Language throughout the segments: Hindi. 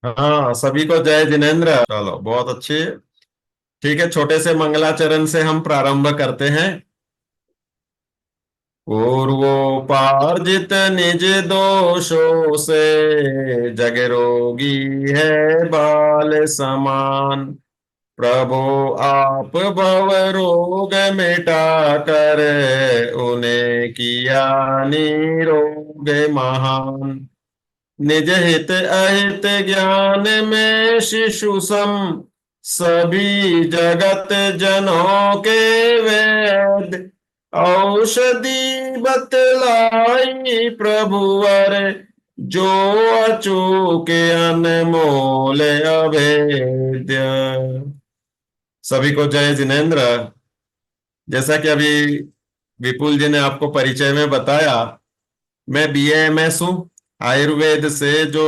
हाँ, सभी को जय जिनेन्द्र। चलो, बहुत अच्छी। ठीक है, छोटे से मंगलाचरण से हम प्रारंभ करते हैं। पूर्वोपार्जित निज दोषों से जग रोगी है बाल समान। प्रभु आप भव रोग मिटा कर उन्हें किया निरोग महान। निज हित अहित ज्ञान में शिशु सम सभी जगत जनों के वेद। औषधि बतलाई प्रभुवर जो अचूके अनमोल अभेद्य। सभी को जय जिनेन्द्र। जैसा कि अभी विपुल जी ने आपको परिचय में बताया, मैं BAMS हूँ। आयुर्वेद से जो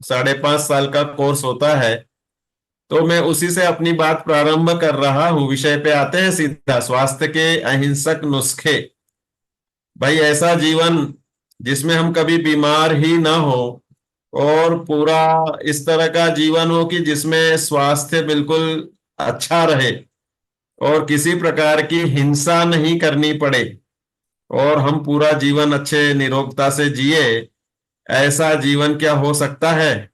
5.5 साल का कोर्स होता है, तो मैं उसी से अपनी बात प्रारंभ कर रहा हूँ। विषय पे आते हैं सीधा, स्वास्थ्य के अहिंसक नुस्खे। भाई, ऐसा जीवन जिसमें हम कभी बीमार ही ना हो, और पूरा इस तरह का जीवन हो कि जिसमें स्वास्थ्य बिल्कुल अच्छा रहे और किसी प्रकार की हिंसा नहीं करनी पड़े, और हम पूरा जीवन अच्छे निरोगता से जिए। ऐसा जीवन क्या हो सकता है?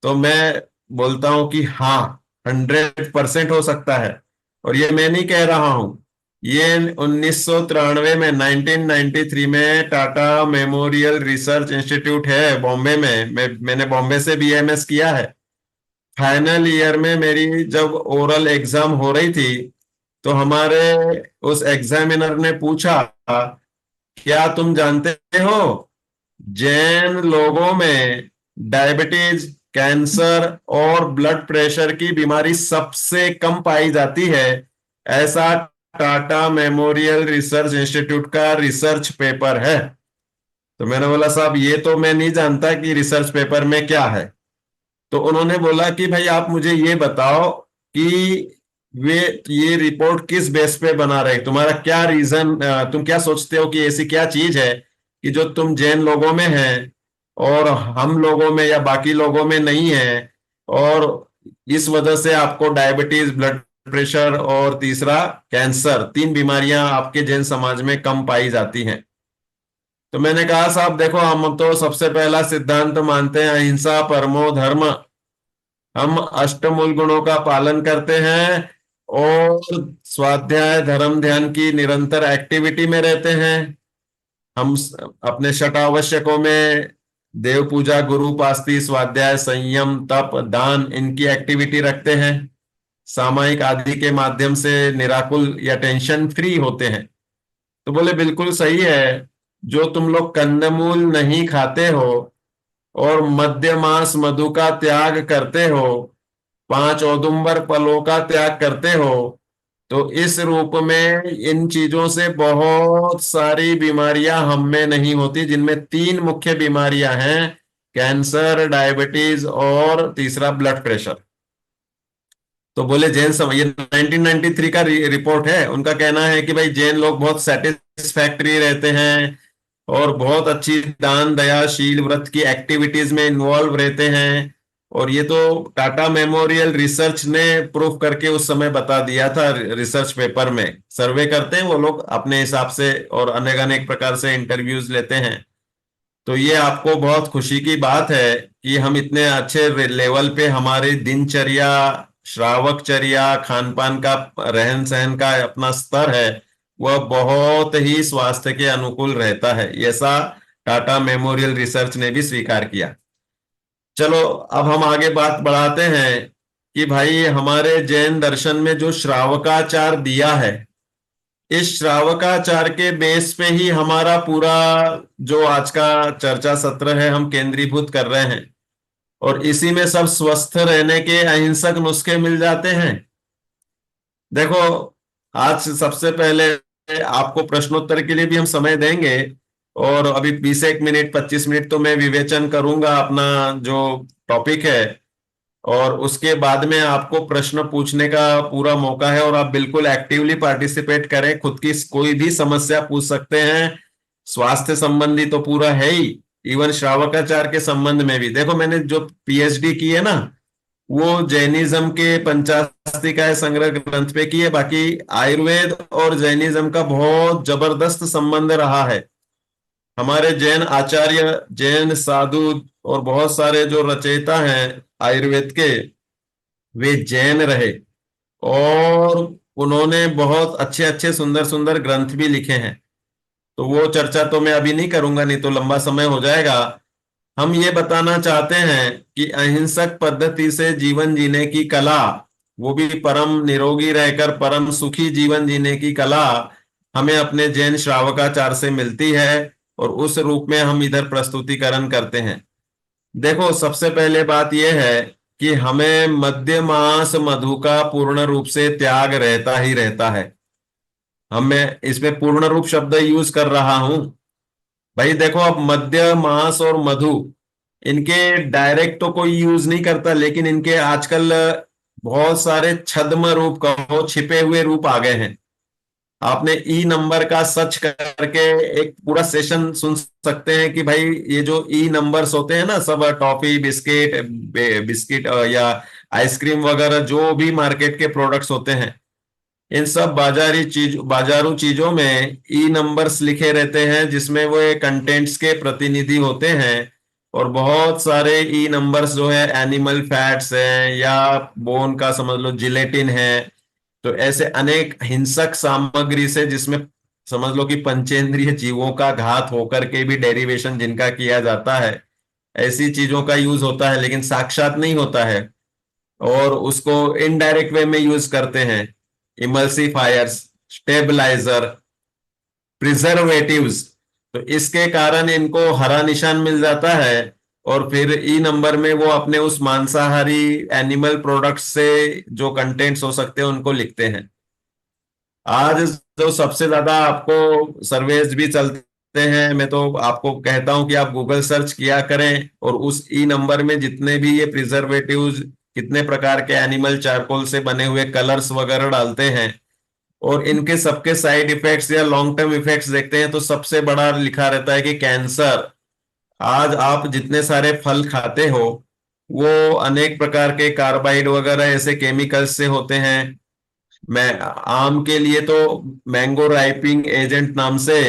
तो मैं बोलता हूं कि हाँ, 100% हो सकता है। और ये मैं नहीं कह रहा हूं, ये 1993 में, 1993 में टाटा मेमोरियल रिसर्च इंस्टीट्यूट है बॉम्बे में। मैंने बॉम्बे से BAMS किया है। फाइनल ईयर में मेरी जब ओरल एग्जाम हो रही थी, तो हमारे उस एग्जामिनर ने पूछा, क्या तुम जानते हो जैन लोगों में डायबिटीज, कैंसर और ब्लड प्रेशर की बीमारी सबसे कम पाई जाती है? ऐसा टाटा मेमोरियल रिसर्च इंस्टीट्यूट का रिसर्च पेपर है। तो मैंने बोला, साहब ये तो मैं नहीं जानता कि रिसर्च पेपर में क्या है। तो उन्होंने बोला कि भाई आप मुझे ये बताओ कि वे ये रिपोर्ट किस बेस पे बना रहे, तुम्हारा क्या रीजन, तुम क्या सोचते हो कि ऐसी क्या चीज है कि जो तुम जैन लोगों में है और हम लोगों में या बाकी लोगों में नहीं है, और इस वजह से आपको डायबिटीज, ब्लड प्रेशर और तीसरा कैंसर, 3 बीमारियां आपके जैन समाज में कम पाई जाती हैं। तो मैंने कहा, साहब देखो, हम तो सबसे पहला सिद्धांत मानते हैं अहिंसा परमो धर्म। हम अष्टमूल गुणों का पालन करते हैं और स्वाध्याय, धर्म, ध्यान की निरंतर एक्टिविटी में रहते हैं। हम अपने षटावश्यकों में देव पूजा, गुरु उपासना, स्वाध्याय, संयम, तप, दान, इनकी एक्टिविटी रखते हैं। सामायिक आदि के माध्यम से निराकुल या टेंशन फ्री होते हैं। तो बोले, बिल्कुल सही है। जो तुम लोग कंदमूल नहीं खाते हो और मद्य मांस मधु का त्याग करते हो, 5 औदुंबर फलों का त्याग करते हो, तो इस रूप में इन चीजों से बहुत सारी बीमारियां हम में नहीं होती, जिनमें 3 मुख्य बीमारियां हैं, कैंसर, डायबिटीज और तीसरा ब्लड प्रेशर। तो बोले, जैन सम ये 1993 का रिपोर्ट है। उनका कहना है कि भाई जैन लोग बहुत सेटिस्फैक्ट्री रहते हैं और बहुत अच्छी दान, दया, शील, व्रत की एक्टिविटीज में इन्वॉल्व रहते हैं। और ये तो टाटा मेमोरियल रिसर्च ने प्रूफ करके उस समय बता दिया था। रिसर्च पेपर में सर्वे करते हैं वो लोग अपने हिसाब से, और अनेक अनेक प्रकार से इंटरव्यूज लेते हैं। तो ये आपको बहुत खुशी की बात है कि हम इतने अच्छे लेवल पे हमारी दिनचर्या, श्रावकचर्या, खान पान का, रहन सहन का अपना स्तर है, वह बहुत ही स्वास्थ्य के अनुकूल रहता है। ऐसा टाटा मेमोरियल रिसर्च ने भी स्वीकार किया। चलो, अब हम आगे बात बढ़ाते हैं कि भाई हमारे जैन दर्शन में जो श्रावकाचार दिया है, इस श्रावकाचार के बेस पे ही हमारा पूरा जो आज का चर्चा सत्र है हम केंद्रीभूत कर रहे हैं। और इसी में सब स्वस्थ रहने के अहिंसक नुस्खे मिल जाते हैं। देखो, आज सबसे पहले आपको प्रश्नोत्तर के लिए भी हम समय देंगे, और अभी 20 मिनट 25 मिनट तो मैं विवेचन करूंगा अपना जो टॉपिक है, और उसके बाद में आपको प्रश्न पूछने का पूरा मौका है। और आप बिल्कुल एक्टिवली पार्टिसिपेट करें, खुद की कोई भी समस्या पूछ सकते हैं। स्वास्थ्य संबंधी तो पूरा है ही, इवन श्रावकाचार के संबंध में भी देखो, मैंने जो पीएचडी की है ना, वो जैनिज्म के पंचास्तिकाय संग्रह ग्रंथ पे की है। बाकी आयुर्वेद और जैनिज्म का बहुत जबरदस्त संबंध रहा है। हमारे जैन आचार्य, जैन साधु और बहुत सारे जो रचयिता हैं आयुर्वेद के, वे जैन रहे। और उन्होंने बहुत अच्छे अच्छे सुंदर सुंदर ग्रंथ भी लिखे हैं। तो वो चर्चा तो मैं अभी नहीं करूंगा, नहीं तो लंबा समय हो जाएगा। हम ये बताना चाहते हैं कि अहिंसक पद्धति से जीवन जीने की कला, वो भी परम निरोगी रहकर परम सुखी जीवन जीने की कला, हमें अपने जैन श्रावकाचार से मिलती है। और उस रूप में हम इधर प्रस्तुतिकरण करते हैं। देखो, सबसे पहले बात यह है कि हमें मध्य मास मधु का पूर्ण रूप से त्याग रहता ही रहता है। हमें इसमें पूर्ण रूप शब्द यूज कर रहा हूं। भाई देखो, अब मध्य मास और मधु, इनके डायरेक्ट तो कोई यूज नहीं करता, लेकिन इनके आजकल बहुत सारे छद्म रूप कहो, छिपे हुए रूप आ गए हैं। आपने ई नंबर का सर्च करके एक पूरा सेशन सुन सकते हैं कि भाई ये जो ई नंबर्स होते हैं ना, सब टॉफी बिस्किट, बिस्किट या आइसक्रीम वगैरह जो भी मार्केट के प्रोडक्ट्स होते हैं, इन सब बाजारू चीजों में ई नंबर्स लिखे रहते हैं, जिसमें वो कंटेंट्स के प्रतिनिधि होते हैं। और बहुत सारे ई नंबर्स जो है एनिमल फैट्स हैं, या बोन का समझ लो जिलेटिन है। तो ऐसे अनेक हिंसक सामग्री से, जिसमें समझ लो कि पंचेंद्रिय जीवों का घात होकर के भी डेरिवेशन जिनका किया जाता है, ऐसी चीजों का यूज होता है, लेकिन साक्षात नहीं होता है। और उसको इनडायरेक्ट वे में यूज करते हैं। Emulsifiers, stabiliser, preservatives. तो इसके कारण इनको हरा निशान मिल जाता है। और फिर ई नंबर में वो अपने उस मांसाहारी एनिमल प्रोडक्ट्स से जो कंटेंट्स हो सकते हैं उनको लिखते हैं। आज जो सबसे ज्यादा आपको सर्वेज भी चलते हैं, मैं तो आपको कहता हूं कि आप गूगल सर्च किया करें और उस ई नंबर में जितने भी ये प्रिजर्वेटिव्स, कितने प्रकार के एनिमल चारकोल से बने हुए कलर्स वगैरह डालते हैं, और इनके सबके साइड इफेक्ट्स या लॉन्ग टर्म इफेक्ट्स देखते हैं, तो सबसे बड़ा लिखा रहता है कि कैंसर। आज आप जितने सारे फल खाते हो, वो अनेक प्रकार के कार्बाइड वगैरह ऐसे केमिकल्स से होते हैं। मैं आम के लिए तो मैंगो राइपिंग एजेंट नाम से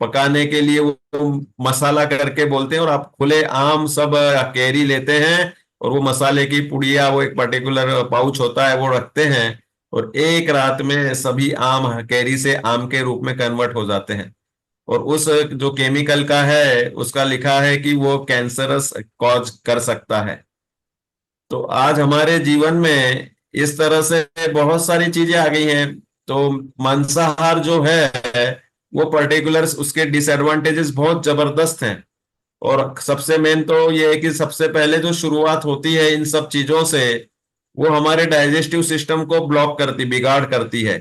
पकाने के लिए वो मसाला करके बोलते हैं, और आप खुले आम सब कैरी लेते हैं, और वो मसाले की पुड़िया, वो एक पर्टिकुलर पाउच होता है, वो रखते हैं, और एक रात में सभी आम कैरी से आम के रूप में कन्वर्ट हो जाते हैं। और उस जो केमिकल का है उसका लिखा है कि वो कैंसरस कॉज कर सकता है। तो आज हमारे जीवन में इस तरह से बहुत सारी चीजें आ गई हैं। तो मांसाहार जो है, वो पर्टिकुलर उसके डिसएडवांटेजेस बहुत जबरदस्त हैं। और सबसे मेन तो ये है कि सबसे पहले जो शुरुआत होती है इन सब चीजों से, वो हमारे डाइजेस्टिव सिस्टम को ब्लॉक करती, बिगाड़ करती है।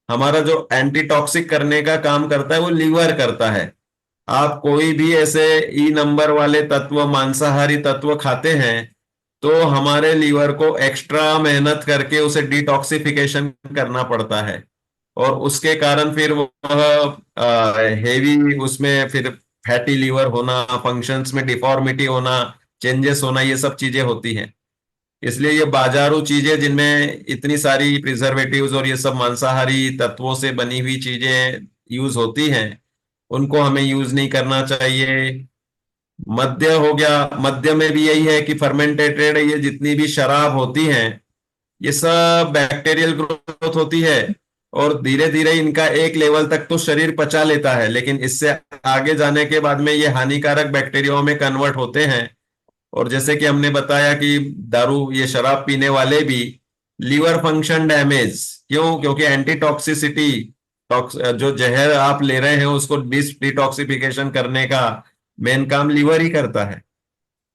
हमारा जो एंटीटॉक्सिक करने का काम करता है वो लीवर करता है। आप कोई भी ऐसे ई नंबर वाले तत्व, मांसाहारी तत्व खाते हैं, तो हमारे लीवर को एक्स्ट्रा मेहनत करके उसे डिटॉक्सिफिकेशन करना पड़ता है। और उसके कारण फिर वह हेवी, उसमें फिर फैटी लीवर होना, फंक्शंस में डिफॉर्मिटी होना, चेंजेस होना, ये सब चीजें होती हैं। इसलिए ये बाजारू चीजें जिनमें इतनी सारी प्रिजर्वेटिव्स और ये सब मांसाहारी तत्वों से बनी हुई चीजें यूज होती हैं, उनको हमें यूज नहीं करना चाहिए। मद्य हो गया, मद्य में भी यही है कि फर्मेंटेटेड, ये जितनी भी शराब होती हैं, ये सब बैक्टीरियल ग्रोथ होती है। और धीरे धीरे इनका एक लेवल तक तो शरीर पचा लेता है, लेकिन इससे आगे जाने के बाद में ये हानिकारक बैक्टीरियाओं में कन्वर्ट होते हैं। और जैसे कि हमने बताया कि दारू, ये शराब पीने वाले भी लीवर फंक्शन डैमेज, क्यों? क्योंकि एंटीटॉक्सिसिटी, जो जहर आप ले रहे हैं उसको डिटॉक्सिफिकेशन करने का मेन काम लीवर ही करता है।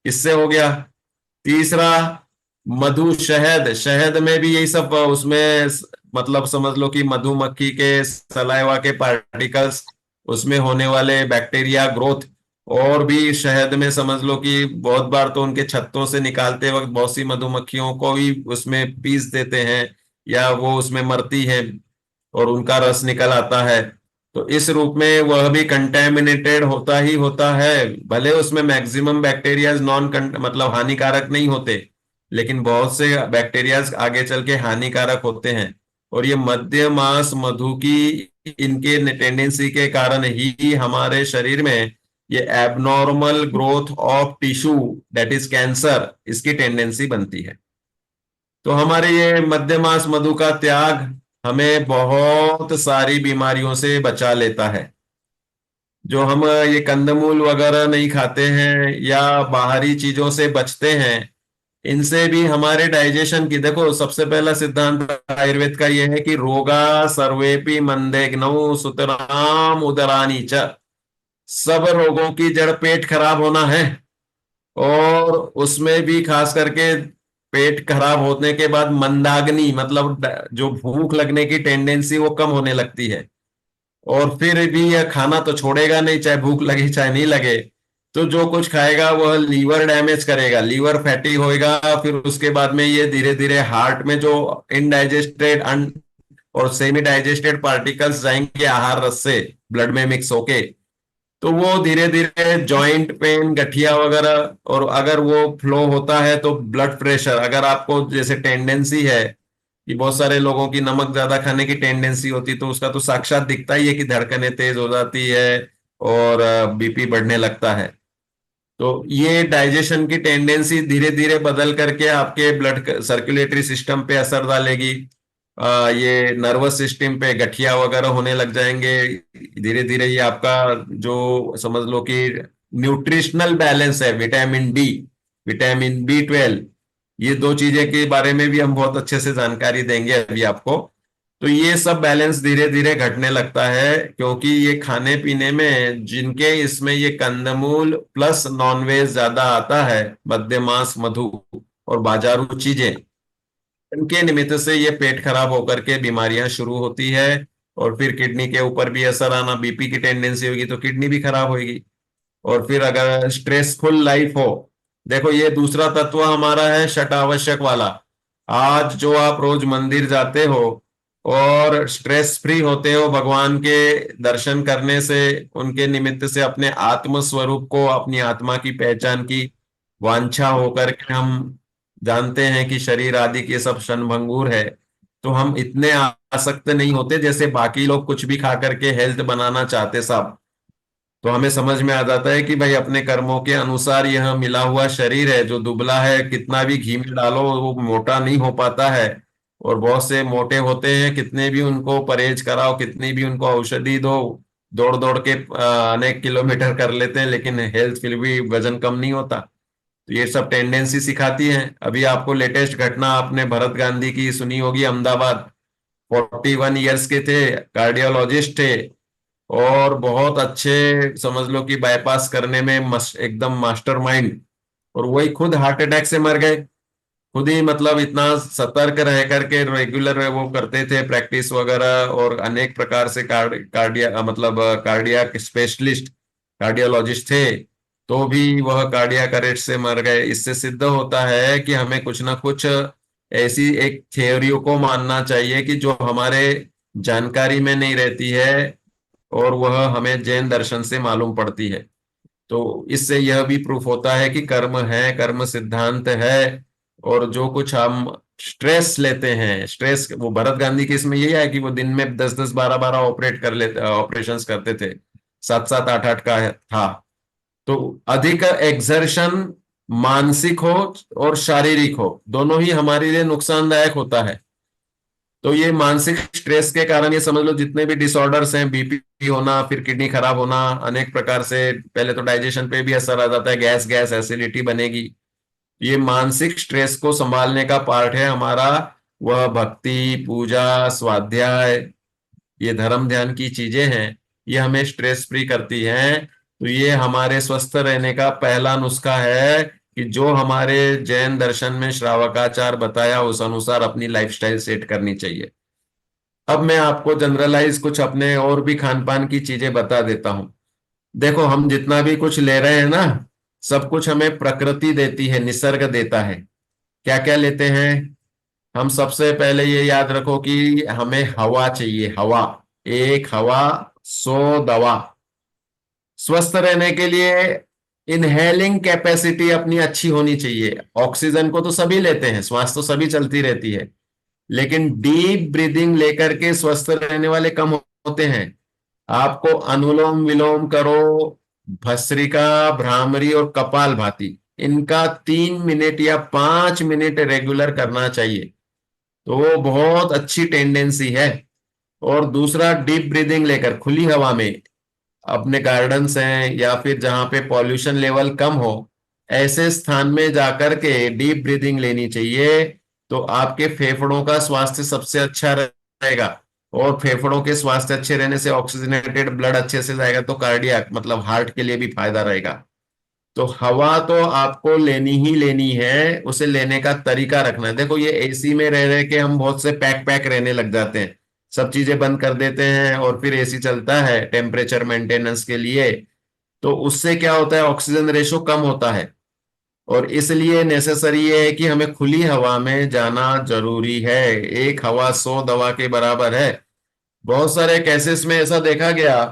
इससे हो गया। तीसरा, मधु, शहद। शहद में भी यही सब उसमें मतलब समझ लो कि मधुमक्खी के सलाइवा के पार्टिकल्स, उसमें होने वाले बैक्टीरिया ग्रोथ। और भी शहद में समझ लो कि बहुत बार तो उनके छत्तों से निकालते वक्त बहुत सी मधुमक्खियों को भी उसमें पीस देते हैं, या वो उसमें मरती हैं और उनका रस निकल आता है। तो इस रूप में वह भी कंटेमिनेटेड होता ही होता है। भले उसमें मैक्सिमम बैक्टीरिया नॉन मतलब हानिकारक नहीं होते, लेकिन बहुत से बैक्टीरिया आगे चल के हानिकारक होते हैं। और ये मध्य मास मधु की इनके टेंडेंसी के कारण ही हमारे शरीर में ये abnormal growth of tissue, that is cancer, इसकी टेंडेंसी बनती है। तो हमारे ये मध्य मास मधु का त्याग हमें बहुत सारी बीमारियों से बचा लेता है। जो हम ये कंदमूल वगैरह नहीं खाते हैं या बाहरी चीजों से बचते हैं, इनसे भी हमारे डाइजेशन की, देखो सबसे पहला सिद्धांत आयुर्वेद का यह है कि रोगा सर्वेपि मंदेग्नौ सुतराम उदरानी च। सब रोगों की जड़ पेट खराब होना है। और उसमें भी खास करके पेट खराब होने के बाद मंदाग्नि, मतलब जो भूख लगने की टेंडेंसी वो कम होने लगती है। और फिर भी यह खाना तो छोड़ेगा नहीं, चाहे भूख लगे चाहे नहीं लगे। तो जो कुछ खाएगा वह लीवर डैमेज करेगा, लीवर फैटी होएगा। फिर उसके बाद में ये धीरे धीरे हार्ट में जो इनडाइजेस्टेड और सेमी डाइजेस्टेड पार्टिकल्स जाएंगे आहार रस से ब्लड में मिक्स होके, तो वो धीरे धीरे जॉइंट पेन, गठिया वगैरह। और अगर वो फ्लो होता है तो ब्लड प्रेशर, अगर आपको जैसे टेंडेंसी है कि बहुत सारे लोगों की नमक ज्यादा खाने की टेंडेंसी होती, तो उसका तो साक्षात दिखता ही है कि धड़कनें तेज हो जाती है और बीपी बढ़ने लगता है। तो ये डाइजेशन की टेंडेंसी धीरे धीरे बदल करके आपके ब्लड सर्कुलेटरी सिस्टम पे असर डालेगी। ये नर्वस सिस्टम पे गठिया वगैरह होने लग जाएंगे। धीरे धीरे ये आपका जो समझ लो कि न्यूट्रिशनल बैलेंस है, विटामिन बी 12, ये दो चीजें के बारे में भी हम बहुत अच्छे से जानकारी देंगे अभी आपको। तो ये सब बैलेंस धीरे धीरे घटने लगता है, क्योंकि ये खाने पीने में जिनके इसमें ये कंदमूल प्लस नॉनवेज ज्यादा आता है, मध्य मांस मधु और बाजारू चीजें, इनके निमित्त से ये पेट खराब होकर के बीमारियां शुरू होती है। और फिर किडनी के ऊपर भी असर आना, बीपी की टेंडेंसी होगी तो किडनी भी खराब होगी। और फिर अगर स्ट्रेसफुल लाइफ हो, देखो ये दूसरा तत्व हमारा है शट आवश्यक वाला। आज जो आप रोज मंदिर जाते हो और स्ट्रेस फ्री होते हो भगवान के दर्शन करने से, उनके निमित्त से अपने आत्म स्वरूप को, अपनी आत्मा की पहचान की वांछा होकर के हम जानते हैं कि शरीर आदि के सब क्षणभंगुर है, तो हम इतने आसक्त नहीं होते जैसे बाकी लोग कुछ भी खा करके हेल्थ बनाना चाहते साहब। तो हमें समझ में आ जाता है कि भाई अपने कर्मों के अनुसार यह मिला हुआ शरीर है जो दुबला है, कितना भी घी में डालो वो मोटा नहीं हो पाता है। और बहुत से मोटे होते हैं, कितने भी उनको परहेज कराओ, कितनी भी उनको औषधि दो, दौड़ दौड़ के अनेक किलोमीटर कर लेते हैं, लेकिन हेल्थ फिर भी वजन कम नहीं होता। तो ये सब टेंडेंसी सिखाती है। अभी आपको लेटेस्ट घटना आपने भरत गांधी की सुनी होगी, अहमदाबाद। 41 ईयर्स के थे, कार्डियोलॉजिस्ट थे, और बहुत अच्छे समझ लो कि बाईपास करने में एकदम मास्टरमाइंड। और वही खुद हार्ट अटैक से मर गए। खुद ही मतलब इतना सतर्क रह करके रेगुलर वो करते थे प्रैक्टिस वगैरह, और अनेक प्रकार से कार्डिया मतलब कार्डियक स्पेशलिस्ट, कार्डियोलॉजिस्ट थे, तो भी वह कार्डियक अरेस्ट से मर गए। इससे सिद्ध होता है कि हमें कुछ ना कुछ ऐसी एक थ्योरियों को मानना चाहिए कि जो हमारे जानकारी में नहीं रहती है, और वह हमें जैन दर्शन से मालूम पड़ती है। तो इससे यह भी प्रूफ होता है कि कर्म है, कर्म सिद्धांत है। और जो कुछ हम स्ट्रेस लेते हैं, स्ट्रेस, वो भरत गांधी के इसमें यही है कि वो दिन में 10-10 12-12 ऑपरेट कर लेते, ऑपरेशंस करते थे, 7-7 8-8 का था। तो अधिक एक्सर्शन मानसिक हो और शारीरिक हो, दोनों ही हमारे लिए नुकसानदायक होता है। तो ये मानसिक स्ट्रेस के कारण ये समझ लो जितने भी डिसऑर्डर्स हैं, बीपी होना, फिर किडनी खराब होना, अनेक प्रकार से, पहले तो डाइजेशन पे भी असर आ जाता है, गैस गैस एसिडिटी बनेगी। ये मानसिक स्ट्रेस को संभालने का पार्ट है हमारा, वह भक्ति, पूजा, स्वाध्याय, ये धर्म ध्यान की चीजें हैं। ये हमें स्ट्रेस फ्री करती हैं। तो ये हमारे स्वस्थ रहने का पहला नुस्खा है कि जो हमारे जैन दर्शन में श्रावकाचार बताया उस अनुसार अपनी लाइफस्टाइल सेट करनी चाहिए। अब मैं आपको जनरलाइज कुछ अपने और भी खान पान की चीजें बता देता हूं। देखो हम जितना भी कुछ ले रहे हैं ना, सब कुछ हमें प्रकृति देती है, निसर्ग देता है। क्या क्या लेते हैं हम? सबसे पहले ये याद रखो कि हमें हवा चाहिए, हवा। एक हवा दवा। स्वस्थ रहने के लिए इनहेलिंग कैपेसिटी अपनी अच्छी होनी चाहिए। ऑक्सीजन को तो सभी लेते हैं, श्वास तो सभी चलती रहती है, लेकिन डीप ब्रीदिंग लेकर के स्वस्थ रहने वाले कम होते हैं। आपको अनुलोम विलोम करो, भस्त्रिका, भ्रामरी और कपाल भाती, इनका 3 मिनट या 5 मिनट रेगुलर करना चाहिए, तो वो बहुत अच्छी टेंडेंसी है। और दूसरा, डीप ब्रीदिंग लेकर खुली हवा में, अपने गार्डन्स हैं या फिर जहां पे पॉल्यूशन लेवल कम हो, ऐसे स्थान में जाकर के डीप ब्रीदिंग लेनी चाहिए। तो आपके फेफड़ों का स्वास्थ्य सबसे अच्छा रहेगा, और फेफड़ों के स्वास्थ्य अच्छे रहने से ऑक्सीजनेटेड ब्लड अच्छे से जाएगा, तो कार्डियक मतलब हार्ट के लिए भी फायदा रहेगा। तो हवा तो आपको लेनी ही लेनी है, उसे लेने का तरीका रखना है। देखो, ये एसी में रह रहे के हम बहुत से पैक पैक रहने लग जाते हैं, सब चीजें बंद कर देते हैं और फिर एसी चलता है टेम्परेचर मेंटेनेंस के लिए। तो उससे क्या होता है, ऑक्सीजन रेशो कम होता है, और इसलिए नेसेसरी ये है कि हमें खुली हवा में जाना जरूरी है। एक हवा 100 दवा के बराबर है। बहुत सारे केसेस में ऐसा देखा गया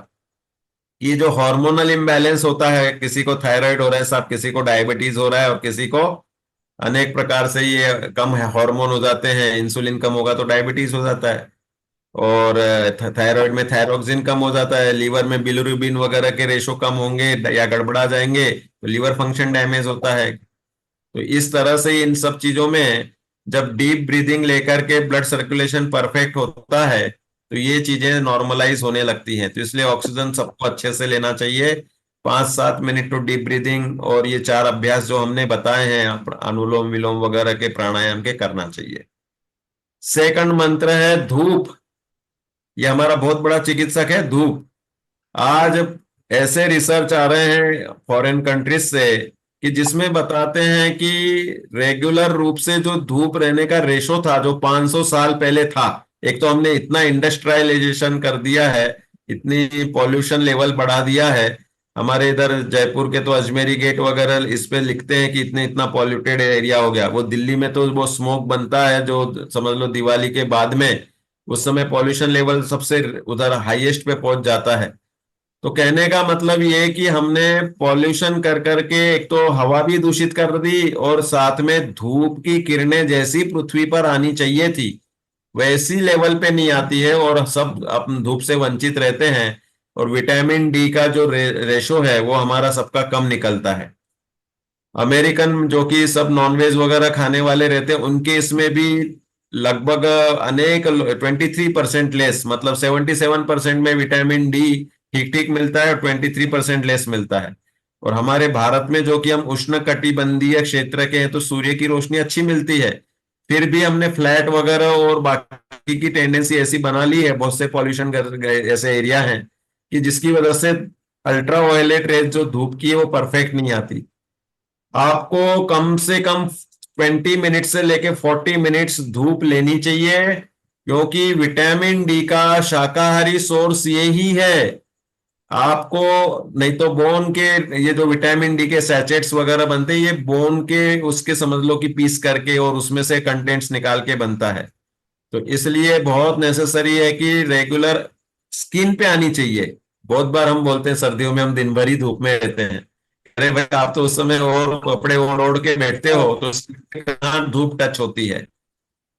कि जो हार्मोनल इम्बैलेंस होता है, किसी को थायराइड हो रहा है साहब, किसी को डायबिटीज हो रहा है, और किसी को अनेक प्रकार से ये कम है हार्मोन हो जाते हैं, इंसुलिन कम होगा तो डायबिटीज हो जाता है, और थायराइड में थायरोक्सिन कम हो जाता है, लीवर में बिलिरुबिन वगैरह के रेशो कम होंगे या गड़बड़ा जाएंगे तो लीवर फंक्शन डैमेज होता है। तो इस तरह से इन सब चीजों में जब डीप ब्रीदिंग लेकर के ब्लड सर्कुलेशन परफेक्ट होता है, तो ये चीजें नॉर्मलाइज होने लगती हैं। तो इसलिए ऑक्सीजन सबको अच्छे से लेना चाहिए। 5-7 मिनट तो डीप ब्रीदिंग और ये 4 अभ्यास जो हमने बताए हैं, अनुलोम विलोम वगैरह के, प्राणायाम के, करना चाहिए। सेकंड मंत्र है धूप। ये हमारा बहुत बड़ा चिकित्सक है, धूप। आज ऐसे रिसर्च आ रहे हैं फॉरेन कंट्रीज से कि जिसमें बताते हैं कि रेगुलर रूप से जो धूप रहने का रेशो था, जो 500 साल पहले था, एक तो हमने इतना इंडस्ट्रियलाइजेशन कर दिया है, इतनी पॉल्यूशन लेवल बढ़ा दिया है। हमारे इधर जयपुर के तो अजमेरी गेट वगैरह इस पे लिखते हैं कि इतने इतना पॉल्यूटेड एरिया हो गया। वो दिल्ली में तो वो स्मोक बनता है जो समझ लो दिवाली के बाद में, उस समय पॉल्यूशन लेवल सबसे उधर हाईएस्ट पे पहुंच जाता है। तो कहने का मतलब ये है कि हमने पॉल्यूशन कर करके एक तो हवा भी दूषित कर दी, और साथ में धूप की किरणें जैसी पृथ्वी पर आनी चाहिए थी वैसी लेवल पे नहीं आती है, और सब अपन धूप से वंचित रहते हैं। और विटामिन डी का जो रेशो है वो हमारा सबका कम निकलता है। अमेरिकन जो कि सब नॉनवेज वगैरह खाने वाले रहते हैं, उनके इसमें भी लगभग अनेक 23% लेस, मतलब 77% में विटामिन डी ठीक ठीक मिलता है और 23% लेस मिलता है। और हमारे भारत में जो कि हम उष्ण कटिबंधीय क्षेत्र के हैं, तो सूर्य की रोशनी अच्छी मिलती है, फिर भी हमने फ्लैट वगैरह और बाकी की टेंडेंसी ऐसी बना ली है, बहुत से पॉल्यूशन ऐसे एरिया हैं कि जिसकी वजह से अल्ट्रा वायलेट रेज जो धूप की है वो परफेक्ट नहीं आती। आपको कम से कम 20 मिनट से लेके 40 मिनट्स धूप लेनी चाहिए, क्योंकि विटामिन डी का शाकाहारी सोर्स ये ही है। आपको नहीं तो बोन के, ये जो विटामिन डी के सैचेट्स वगैरह बनते हैं, ये बोन के उसके समझ लो कि पीस करके और उसमें से कंटेंट्स निकाल के बनता है। तो इसलिए बहुत नेसेसरी है कि रेगुलर स्किन पे आनी चाहिए। बहुत बार हम बोलते हैं सर्दियों में हम दिन भर ही धूप में रहते हैं, अरे भाई आप तो उस समय और कपड़े ओढ़ ओढ़ के बैठते हो, तो skin पे कहाँ धूप टच होती है।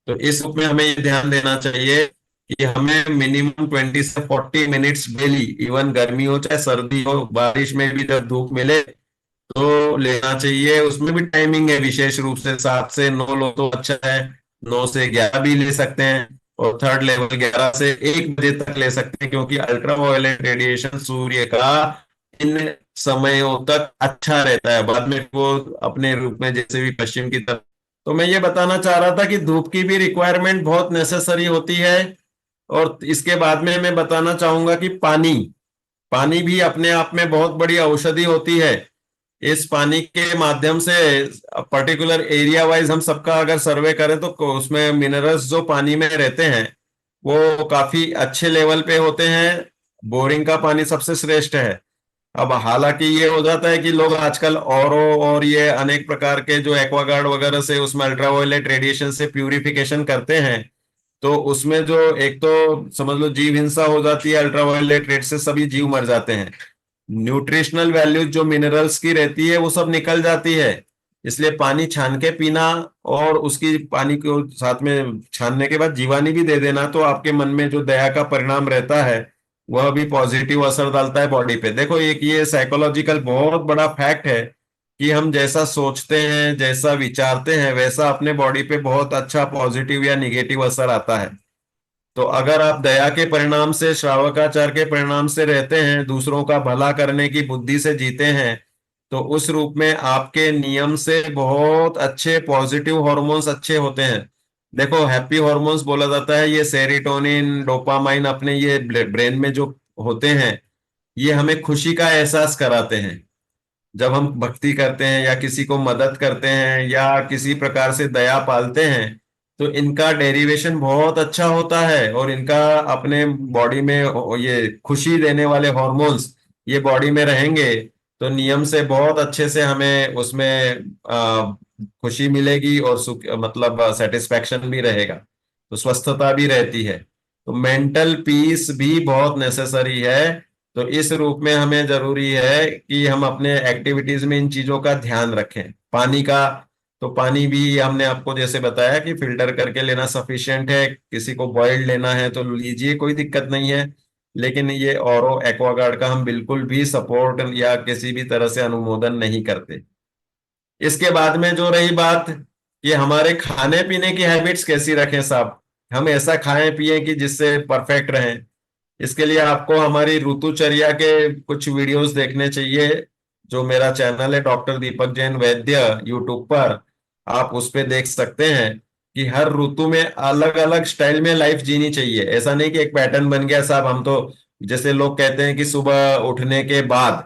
तो इस रूप में हमें ये ध्यान देना चाहिए कि हमें मिनिमम 20 से 40 मिनट्स डेली, इवन गर्मी हो चाहे सर्दी हो, बारिश में भी जब धूप मिले तो लेना चाहिए। उसमें भी टाइमिंग है, विशेष रूप से 7 से 9 लो तो अच्छा है, 9 से 11 भी ले सकते हैं, और थर्ड लेवल 11 से 1 बजे तक ले सकते हैं, क्योंकि अल्ट्रा वायलेट रेडिएशन सूर्य का इन समयों तक अच्छा रहता है, बाद में वो अपने रूप में जैसे भी पश्चिम की तरफ। तो मैं ये बताना चाह रहा था कि धूप की भी रिक्वायरमेंट बहुत नेसेसरी होती है। और इसके बाद में मैं बताना चाहूंगा कि पानी, पानी भी अपने आप में बहुत बड़ी औषधि होती है। इस पानी के माध्यम से पर्टिकुलर एरिया वाइज हम सबका अगर सर्वे करें तो उसमें मिनरल्स जो पानी में रहते हैं वो काफी अच्छे लेवल पे होते हैं। बोरिंग का पानी सबसे श्रेष्ठ है। अब हालांकि ये हो जाता है कि लोग आजकल औरो और ये अनेक प्रकार के जो एक्वागार्ड वगैरह से उसमें अल्ट्रावायलेट रेडिएशन से प्यूरिफिकेशन करते हैं, तो उसमें जो एक तो समझ लो जीव हिंसा हो जाती है, अल्ट्रावायलेट रेड से सभी जीव मर जाते हैं। न्यूट्रिशनल वैल्यूज जो मिनरल्स की रहती है वो सब निकल जाती है। इसलिए पानी छान के पीना, और उसकी पानी को साथ में छानने के बाद जीवानी भी दे देना, तो आपके मन में जो दया का परिणाम रहता है वह भी पॉजिटिव असर डालता है बॉडी पे। देखो एक ये साइकोलॉजिकल बहुत बड़ा फैक्ट है कि हम जैसा सोचते हैं, जैसा विचारते हैं, वैसा अपने बॉडी पे बहुत अच्छा पॉजिटिव या निगेटिव असर आता है। तो अगर आप दया के परिणाम से, श्रावकाचार के परिणाम से रहते हैं, दूसरों का भला करने की बुद्धि से जीते हैं, तो उस रूप में आपके नियम से बहुत अच्छे पॉजिटिव हॉर्मोन्स अच्छे होते हैं। देखो हैप्पी हॉर्मोन्स बोला जाता है, ये सेरोटोनिन, डोपामाइन अपने ये ब्रेन में जो होते हैं, ये हमें खुशी का एहसास कराते हैं। जब हम भक्ति करते हैं या किसी को मदद करते हैं या किसी प्रकार से दया पालते हैं, तो इनका डेरिवेशन बहुत अच्छा होता है, और इनका अपने बॉडी में ये खुशी देने वाले हॉर्मोन्स ये बॉडी में रहेंगे, तो नियम से बहुत अच्छे से हमें उसमें खुशी मिलेगी, और सुख मतलब सेटिस्फैक्शन भी रहेगा, तो स्वस्थता भी रहती है। तो मेंटल पीस भी बहुत नेसेसरी है। तो इस रूप में हमें जरूरी है कि हम अपने एक्टिविटीज में इन चीजों का ध्यान रखें। पानी का, तो पानी भी हमने आपको जैसे बताया कि फिल्टर करके लेना सफिशिएंट है। किसी को बॉइल्ड लेना है तो लीजिए, कोई दिक्कत नहीं है। लेकिन ये औरो एक्वागार्ड का हम बिल्कुल भी सपोर्ट या किसी भी तरह से अनुमोदन नहीं करते। इसके बाद में जो रही बात कि हमारे खाने पीने की हैबिट्स कैसी रखें साहब, हम ऐसा खाएं पिए कि जिससे परफेक्ट रहें। इसके लिए आपको हमारी ऋतुचर्या के कुछ वीडियोस देखने चाहिए। जो मेरा चैनल है डॉक्टर दीपक जैन वैद्य यूट्यूब पर, आप उस पे देख सकते हैं कि हर ऋतु में अलग अलग स्टाइल में लाइफ जीनी चाहिए। ऐसा नहीं कि एक पैटर्न बन गया साहब, हम तो जैसे लोग कहते हैं कि सुबह उठने के बाद,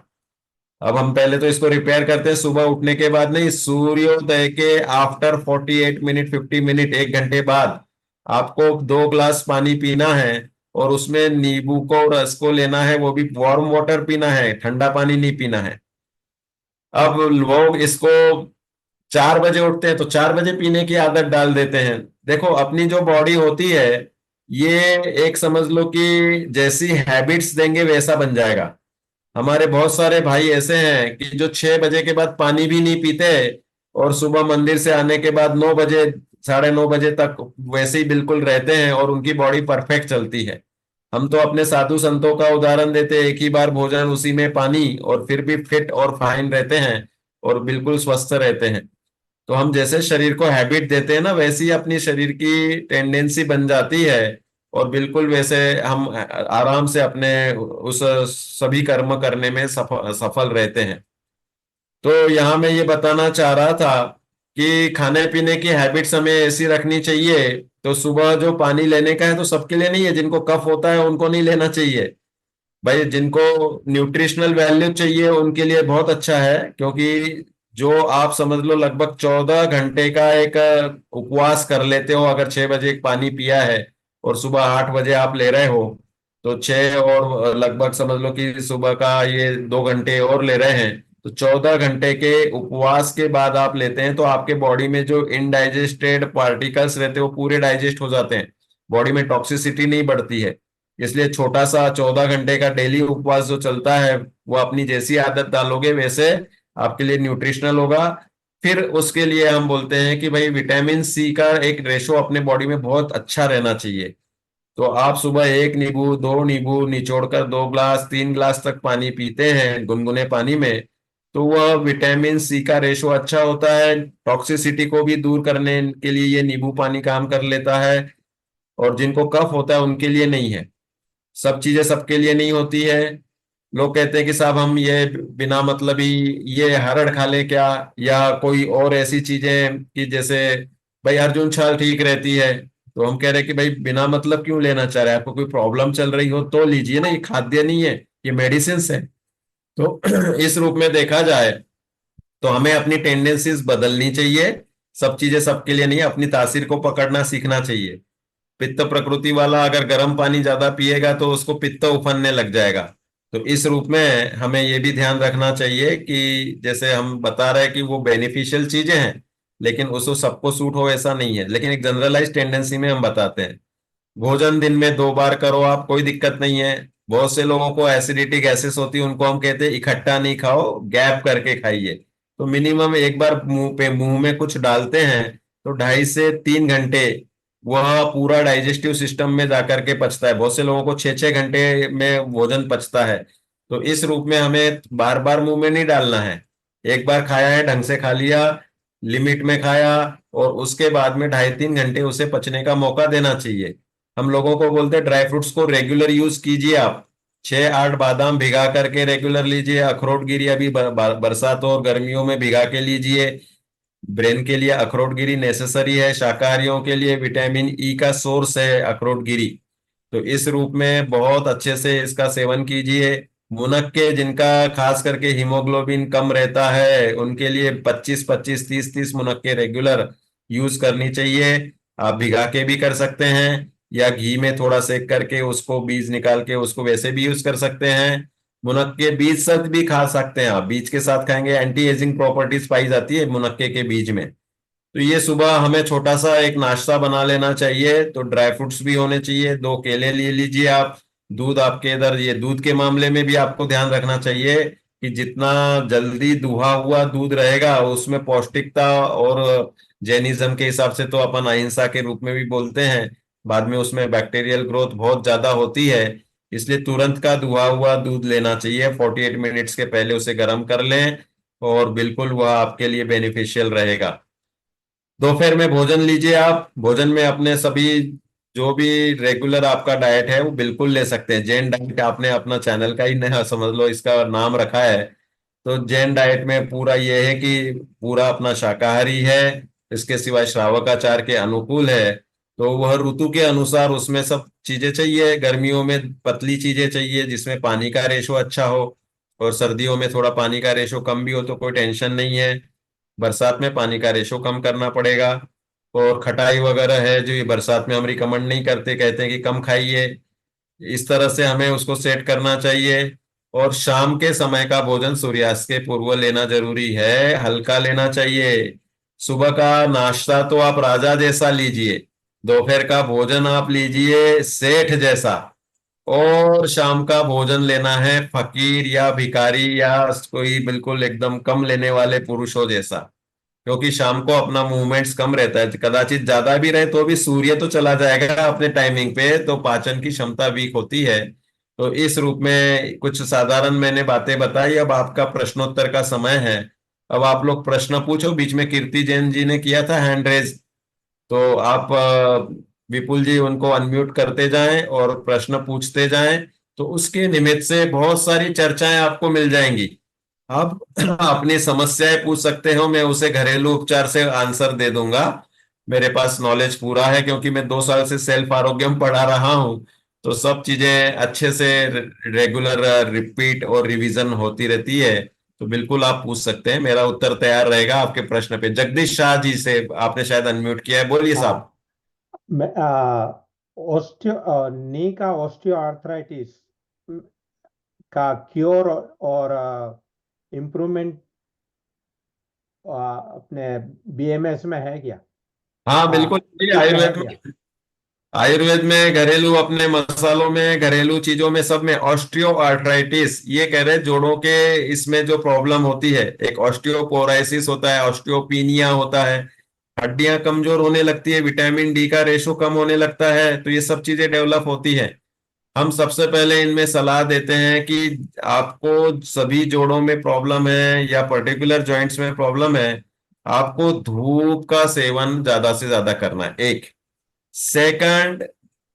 अब हम पहले तो इसको रिपेयर करते हैं, सुबह उठने के बाद नहीं, सूर्योदय के आफ्टर 48 मिनट 50 मिनट, 1 घंटे बाद आपको 2 ग्लास पानी पीना है, और उसमें नींबू को रस को लेना है, वो भी वार्म वाटर पीना है, ठंडा पानी नहीं पीना है। अब लोग इसको 4 बजे उठते हैं तो 4 बजे पीने की आदत डाल देते हैं। देखो अपनी जो बॉडी होती है, ये एक समझ लो कि जैसी हैबिट्स देंगे वैसा बन जाएगा। हमारे बहुत सारे भाई ऐसे हैं कि जो 6 बजे के बाद पानी भी नहीं पीते, और सुबह मंदिर से आने के बाद 9 बजे, 9:30 बजे तक वैसे ही बिल्कुल रहते हैं, और उनकी बॉडी परफेक्ट चलती है। हम तो अपने साधु संतों का उदाहरण देते हैं, एक ही बार भोजन उसी में पानी, और फिर भी फिट और फाइन रहते हैं और बिल्कुल स्वस्थ रहते हैं। तो हम जैसे शरीर को हैबिट देते हैं ना, वैसी अपनी शरीर की टेंडेंसी बन जाती है, और बिल्कुल वैसे हम आराम से अपने उस सभी कर्म करने में सफल रहते हैं। तो यहाँ मैं ये बताना चाह रहा था कि खाने पीने की हैबिट्स हमें ऐसी रखनी चाहिए। तो सुबह जो पानी लेने का है तो सबके लिए नहीं है, जिनको कफ होता है उनको नहीं लेना चाहिए भाई। जिनको न्यूट्रिशनल वैल्यू चाहिए उनके लिए बहुत अच्छा है, क्योंकि जो आप समझ लो लगभग 14 घंटे का एक उपवास कर लेते हो, अगर 6 बजे एक पानी पिया है और सुबह 8 बजे आप ले रहे हो, तो 6 और लगभग समझ लो कि सुबह का ये 2 घंटे और ले रहे हैं, तो 14 घंटे के उपवास के बाद आप लेते हैं, तो आपके बॉडी में जो इनडाइजेस्टेड पार्टिकल्स रहते हैं वो पूरे डाइजेस्ट हो जाते हैं, बॉडी में टॉक्सिसिटी नहीं बढ़ती है। इसलिए छोटा सा 14 घंटे का डेली उपवास जो चलता है, वो अपनी जैसी आदत डालोगे वैसे आपके लिए न्यूट्रिशनल होगा। फिर उसके लिए हम बोलते हैं कि भाई विटामिन सी का एक रेशो अपने बॉडी में बहुत अच्छा रहना चाहिए। तो आप सुबह 1 नींबू 2 नींबू निचोड़कर 2 ग्लास 3 ग्लास तक पानी पीते हैं गुनगुने पानी में, तो वह विटामिन सी का रेशो अच्छा होता है। टॉक्सिसिटी को भी दूर करने के लिए ये नींबू पानी काम कर लेता है। और जिनको कफ होता है उनके लिए नहीं है, सब चीजें सबके लिए नहीं होती है। लोग कहते हैं कि साहब हम ये बिना मतलब ही ये हरड़ खा ले क्या, या कोई और ऐसी चीजें कि जैसे भाई अर्जुन छाल ठीक रहती है। तो हम कह रहे हैं कि भाई बिना मतलब क्यों लेना चाह रहे हैं, आपको कोई प्रॉब्लम चल रही हो तो लीजिए ना, ये खाद्य नहीं है, ये मेडिसिन है। तो इस रूप में देखा जाए तो हमें अपनी टेंडेंसीज बदलनी चाहिए। सब चीजें सबके लिए नहीं है, अपनी तासीर को पकड़ना सीखना चाहिए। पित्त प्रकृति वाला अगर गर्म पानी ज्यादा पिएगा तो उसको पित्त उफनने लग जाएगा। तो इस रूप में हमें ये भी ध्यान रखना चाहिए कि जैसे हम बता रहे हैं कि वो बेनिफिशियल चीजें हैं, लेकिन उसको सबको सूट हो ऐसा नहीं है, लेकिन एक जनरलाइज टेंडेंसी में हम बताते हैं। भोजन दिन में 2 बार करो आप, कोई दिक्कत नहीं है। बहुत से लोगों को एसिडिटी गैसेस होती है, उनको हम कहते हैं इकट्ठा नहीं खाओ, गैप करके खाइए। तो मिनिमम एक बार मुंह में कुछ डालते हैं तो 2.5 से 3 घंटे वह पूरा डाइजेस्टिव सिस्टम में जाकर के पचता है। बहुत से लोगों को 6-6 घंटे में भोजन पचता है। तो इस रूप में हमें बार बार मुंह में नहीं डालना है। एक बार खाया है, ढंग से खा लिया, लिमिट में खाया, और उसके बाद में 2.5-3 घंटे उसे पचने का मौका देना चाहिए। हम लोगों को बोलते हैं ड्राई फ्रूट्स को रेगुलर यूज कीजिए आप। 6-8 बादाम भिगा करके रेगुलर लीजिए। अखरोट गिरी अभी बरसात और गर्मियों में भिगा के लीजिए। ब्रेन के लिए अखरोट गिरी नेसेसरी है। शाकाहारियों के लिए विटामिन ई का सोर्स है अखरोट गिरी। तो इस रूप में बहुत अच्छे से इसका सेवन कीजिए। मुनक्के, जिनका खास करके हीमोग्लोबिन कम रहता है, उनके लिए 25-25, 30-30 मुनक्के रेगुलर यूज करनी चाहिए। आप भिगा के भी कर सकते हैं, या घी में थोड़ा सेक करके उसको बीज निकाल के उसको वैसे भी यूज कर सकते हैं। मुनक्के बीज सद भी खा सकते हैं आप, बीज के साथ खाएंगे, एंटी एजिंग प्रॉपर्टीज पाई जाती है मुनक्के के बीज में। तो ये सुबह हमें छोटा सा एक नाश्ता बना लेना चाहिए। तो ड्राई फ्रूट्स भी होने चाहिए, 2 केले ले लीजिए आप। दूध आपके इधर, ये दूध के मामले में भी आपको ध्यान रखना चाहिए कि जितना जल्दी दुहा हुआ दूध रहेगा उसमें पौष्टिकता, और जैनिज्म के हिसाब से तो अपन अहिंसा के रूप में भी बोलते हैं, बाद में उसमें बैक्टीरियल ग्रोथ बहुत ज्यादा होती है। इसलिए तुरंत का दुहा हुआ दूध लेना चाहिए, 48 मिनट्स के पहले उसे गर्म कर लें, और बिल्कुल वह आपके लिए बेनिफिशियल रहेगा। दोपहर में भोजन लीजिए आप। भोजन में अपने सभी जो भी रेगुलर आपका डाइट है वो बिल्कुल ले सकते हैं। जैन डाइट आपने अपना चैनल का ही नया समझ लो इसका नाम रखा है। तो जैन डाइट में पूरा ये है कि पूरा अपना शाकाहारी है, इसके सिवाय श्रावकाचार के अनुकूल है। तो वह ऋतु के अनुसार उसमें सब चीजें चाहिए। गर्मियों में पतली चीजें चाहिए जिसमें पानी का रेशो अच्छा हो, और सर्दियों में थोड़ा पानी का रेशो कम भी हो तो कोई टेंशन नहीं है। बरसात में पानी का रेशो कम करना पड़ेगा। और खटाई वगैरह है जो ये बरसात में हम रिकमेंड नहीं करते, कहते हैं कि कम खाइए। इस तरह से हमें उसको सेट करना चाहिए। और शाम के समय का भोजन सूर्यास्त के पूर्व लेना जरूरी है, हल्का लेना चाहिए। सुबह का नाश्ता तो आप राजा जैसा लीजिए, दोपहर का भोजन आप लीजिए सेठ जैसा, और शाम का भोजन लेना है फकीर या भिखारी या कोई बिल्कुल एकदम कम लेने वाले पुरुषों जैसा। क्योंकि शाम को अपना मूवमेंट्स कम रहता है, कदाचित ज्यादा भी रहे तो भी सूर्य तो चला जाएगा अपने टाइमिंग पे, तो पाचन की क्षमता वीक होती है। तो इस रूप में कुछ साधारण मैंने बातें बताई। अब आपका प्रश्नोत्तर का समय है। अब आप लोग प्रश्न पूछो। बीच में कीर्ति जैन जी ने किया था हैंड रेज, तो आप विपुल जी उनको अनम्यूट करते जाएं और प्रश्न पूछते जाएं। तो उसके निमित्त से बहुत सारी चर्चाएं आपको मिल जाएंगी। आप अपनी समस्याएं पूछ सकते हो, मैं उसे घरेलू उपचार से आंसर दे दूंगा। मेरे पास नॉलेज पूरा है क्योंकि मैं 2 साल से सेल्फ आरोग्यम पढ़ा रहा हूँ। तो सब चीजें अच्छे से रेगुलर रिपीट और रिवीजन होती रहती है। तो बिल्कुल आप पूछ सकते हैं, मेरा उत्तर तैयार रहेगा आपके प्रश्न पे। जगदीश शाह जी से आपने शायद अनम्यूट किया है, बोलिए साहब। हाँ। मैं नी का ऑस्टियो आर्थराइटिस का क्योर और इम्प्रूवमेंट अपने बीएमएस में है क्या? हाँ बिल्कुल, ये किट में है आयुर्वेद क्या? में, आयुर्वेद में घरेलू अपने मसालों में, घरेलू चीजों में, सब में ऑस्टियो आर्थराइटिस ये कह रहे हैं जोड़ों के। इसमें जो प्रॉब्लम होती है, एक ऑस्टियोपोराइसिस होता है, ऑस्टियोपीनिया होता है, हड्डियां कमजोर होने लगती है, विटामिन डी का रेशो कम होने लगता है, तो ये सब चीजें डेवलप होती है। हम सबसे पहले इनमें सलाह देते हैं कि आपको सभी जोड़ों में प्रॉब्लम है या पर्टिकुलर जॉइंट्स में प्रॉब्लम है, आपको धूप का सेवन ज्यादा से ज्यादा करना है, एक। सेकंड,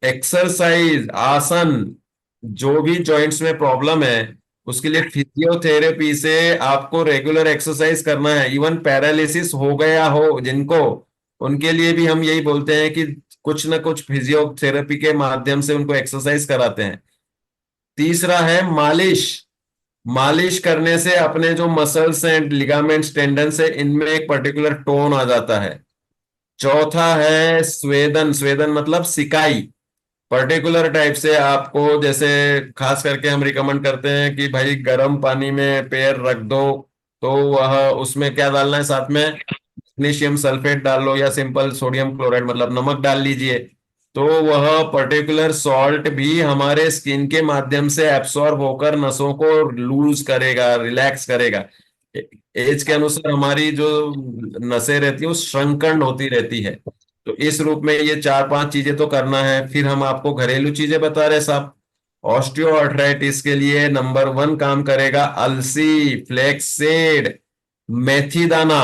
एक्सरसाइज, आसन, जो भी जॉइंट्स में प्रॉब्लम है उसके लिए फिजियोथेरेपी से आपको रेगुलर एक्सरसाइज करना है। इवन पैरालिसिस हो गया हो जिनको, उनके लिए भी हम यही बोलते हैं कि कुछ ना कुछ फिजियोथेरेपी के माध्यम से उनको एक्सरसाइज कराते हैं। तीसरा है मालिश। मालिश करने से अपने जो मसल्स हैं, लिगामेंट्स, टेंडन्स है, इनमें एक पर्टिकुलर टोन आ जाता है। चौथा है स्वेदन। स्वेदन मतलब सिकाई। पर्टिकुलर टाइप से आपको, जैसे खास करके हम रिकमेंड करते हैं कि भाई गर्म पानी में पैर रख दो, तो वह उसमें क्या डालना है साथ में, मैग्नीशियम सल्फेट डाल लो या सिंपल सोडियम क्लोराइड मतलब नमक डाल लीजिए। तो वह पर्टिकुलर सॉल्ट भी हमारे स्किन के माध्यम से एब्सॉर्ब होकर नसों को लूज करेगा, रिलैक्स करेगा। एज के अनुसार हमारी जो नसें रहती है वो श्रंकन होती रहती है। तो इस रूप में ये 4-5 चीजें तो करना है। फिर हम आपको घरेलू चीजें बता रहे साहब। ऑस्टियोआर्थराइटिस के लिए नंबर 1 काम करेगा अलसी, फ्लेक्ससीड, मेथी दाना।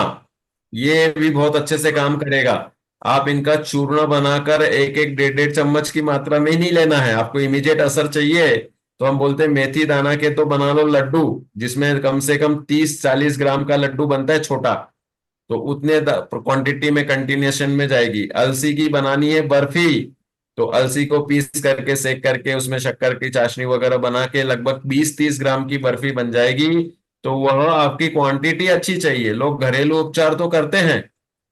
ये भी बहुत अच्छे से काम करेगा। आप इनका चूर्ण बनाकर एक एक 1.5-1.5 चम्मच की मात्रा में ही नहीं लेना है। आपको इमीडिएट असर चाहिए तो हम बोलते हैं मेथी दाना के तो बना लो लड्डू, जिसमें कम से कम 30-40 ग्राम का लड्डू बनता है छोटा। तो उतने क्वांटिटी में कंटिन्यूएशन में जाएगी। अलसी की बनानी है बर्फी, तो अलसी को पीस करके सेक करके उसमें शक्कर की चाशनी वगैरह बना के लगभग 20-30 ग्राम की बर्फी बन जाएगी। तो वह आपकी क्वांटिटी अच्छी चाहिए। लोग घरेलू उपचार तो करते हैं।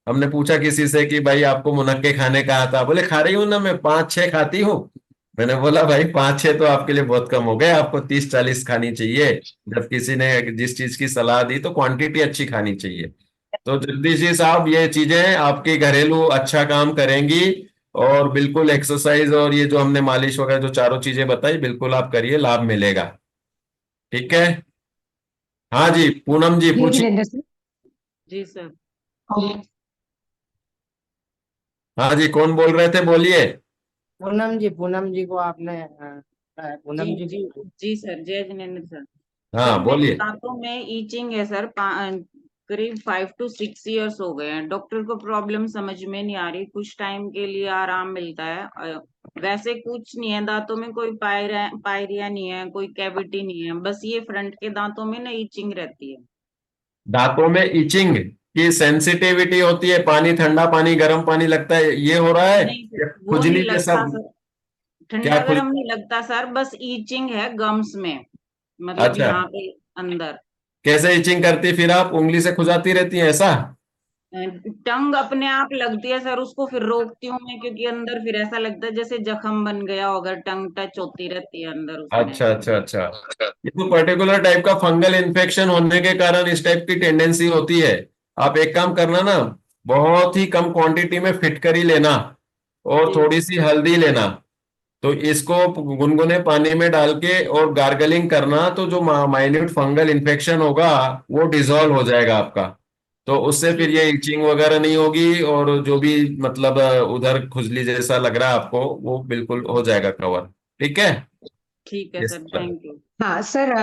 हमने पूछा किसी से कि भाई आपको मुनक्के खाने कहा था, बोले खा रही हूँ ना, मैं 5-6 खाती हूँ। मैंने बोला भाई 5-6 तो आपके लिए बहुत कम हो गए, आपको 30-40 खानी चाहिए। जब किसी ने जिस चीज की सलाह दी तो क्वांटिटी अच्छी खानी चाहिए। तो जगदीश जी साहब, ये चीजें आपकी घरेलू अच्छा काम करेंगी। और बिल्कुल एक्सरसाइज और ये जो हमने मालिश वगैरह जो चारों चीजें बताई, बिल्कुल आप करिए, लाभ मिलेगा। ठीक है। हाँ जी, पूनम जी जी पूछिए। जितेंद्र सर। जी सर। ओके। हाँ जी, कौन बोल रहे थे, बोलिए। पूनम जी को आपने पूनम जी जी जी जी सर, जय जिनेन्द्र सर। सर हाँ मेरे बोलिए। दांतों में ईचिंग है सर, करीब 5 to 6 years हो गए हैं। डॉक्टर को प्रॉब्लम समझ में नहीं आ रही, कुछ टाइम के लिए आराम मिलता है। वैसे कुछ नहीं है दांतों में, कोई पायरिया नहीं है, कोई कैविटी नहीं है, बस ये फ्रंट के दांतों में ना ईचिंग रहती है। दांतों में इचिंग की सेंसिटिविटी होती है, पानी ठंडा पानी गर्म पानी लगता है, ये हो रहा है नहीं या सर, वो खुजली नहीं जैसा? लगता सर। क्या ठंडा खुज गर्म नहीं लगता सर, बस ईचिंग है गम्स में, मतलब अच्छा, यहाँ पे अंदर। कैसे इचिंग करती फिर? आप उंगली से खुजाती रहती हैं ऐसा? टंग अपने आप लगती है सर, उसको फिर रोकती हूँ मैं, क्योंकि अंदर फिर ऐसा लगता है जैसे जख्म बन गया हो, अगर टंग टच होती रहती है अंदर उसमें। अच्छा अच्छा अच्छा। ये तो पर्टिकुलर टाइप का फंगल इन्फेक्शन होने के कारण इस टाइप की टेंडेंसी होती है। आप एक काम करना ना, बहुत ही कम क्वांटिटी में फिटकरी लेना और जी थोड़ी सी हल्दी लेना। तो इसको गुनगुने पानी में डाल के और गार्गलिंग करना, तो जो माइन्यूट फंगल इन्फेक्शन होगा वो डिसॉल्व हो जाएगा आपका। तो उससे फिर ठीक ये इचिंग वगैरह नहीं होगी, और जो भी मतलब उधर खुजली जैसा लग रहा है आपको, वो बिल्कुल हो जाएगा कवर। ठीक है। ठीक है इस सर, तरह। Thank you. हाँ सर,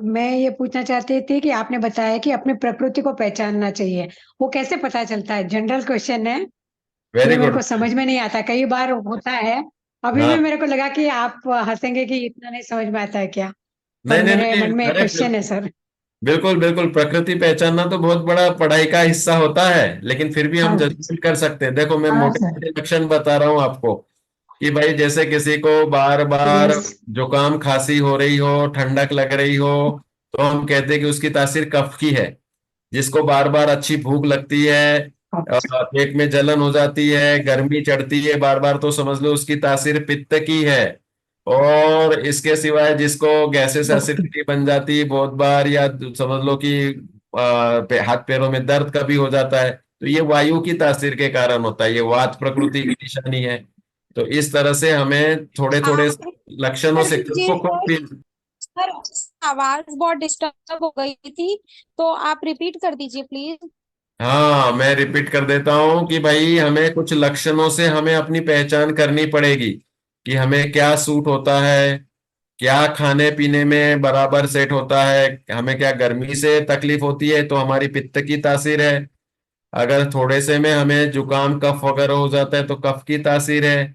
मैं ये पूछना चाहती थी कि आपने बताया कि अपनी प्रकृति को पहचानना चाहिए। वो कैसे पता चलता है? जनरल क्वेश्चन है, वेरी ये मेरे गुड। को समझ में नहीं आता, कई बार होता है। अभी भी हाँ, मेरे को लगा कि आप हंसेंगे कि इतना नहीं समझ में आता है क्या, नहीं पर नहीं मेरे नहीं, मन में एक अरे क्वेश्चन है सर। बिल्कुल बिल्कुल, प्रकृति पहचानना तो बहुत बड़ा पढ़ाई का हिस्सा होता है, लेकिन फिर भी हम हाँ जजमेंट कर सकते हैं। देखो मैं हाँ मोटे सर। मोटे लक्षण बता रहा हूँ आपको कि भाई जैसे किसी को बार बार यस। जुकाम खांसी हो रही हो, ठंडक लग रही हो, तो हम कहते हैं कि उसकी तासीर कफ की है। जिसको बार बार अच्छी भूख लगती है, पेट में जलन हो जाती है, गर्मी चढ़ती है बार बार, तो समझ लो उसकी तासीर पित्त की है। और इसके सिवाय जिसको गैसेस ओके। एसिडिटी बन जाती है बहुत बार, या समझ लो कि हाथ पैरों में दर्द कभी हो जाता है, तो ये वायु की तासीर के कारण होता है। ये वात प्रकृति की निशानी है। तो इस तरह से हमें थोड़े थोड़े आप लक्षणों कर से खुद दीजिए को खुद सर। फील। सर, आवाज बहुत डिस्टर्ब हो गई थी, तो आप रिपीट कर दीजिए प्लीज। हाँ, मैं रिपीट कर देता हूं कि भाई हमें कुछ लक्षणों से हमें अपनी पहचान करनी पड़ेगी कि हमें क्या सूट होता है, क्या खाने पीने में बराबर सेट होता है, हमें क्या गर्मी से तकलीफ होती है तो हमारी पित्त की तासीर है, अगर थोड़े से में हमें जुकाम कफ वगैरह हो जाता है तो कफ की तासीर है,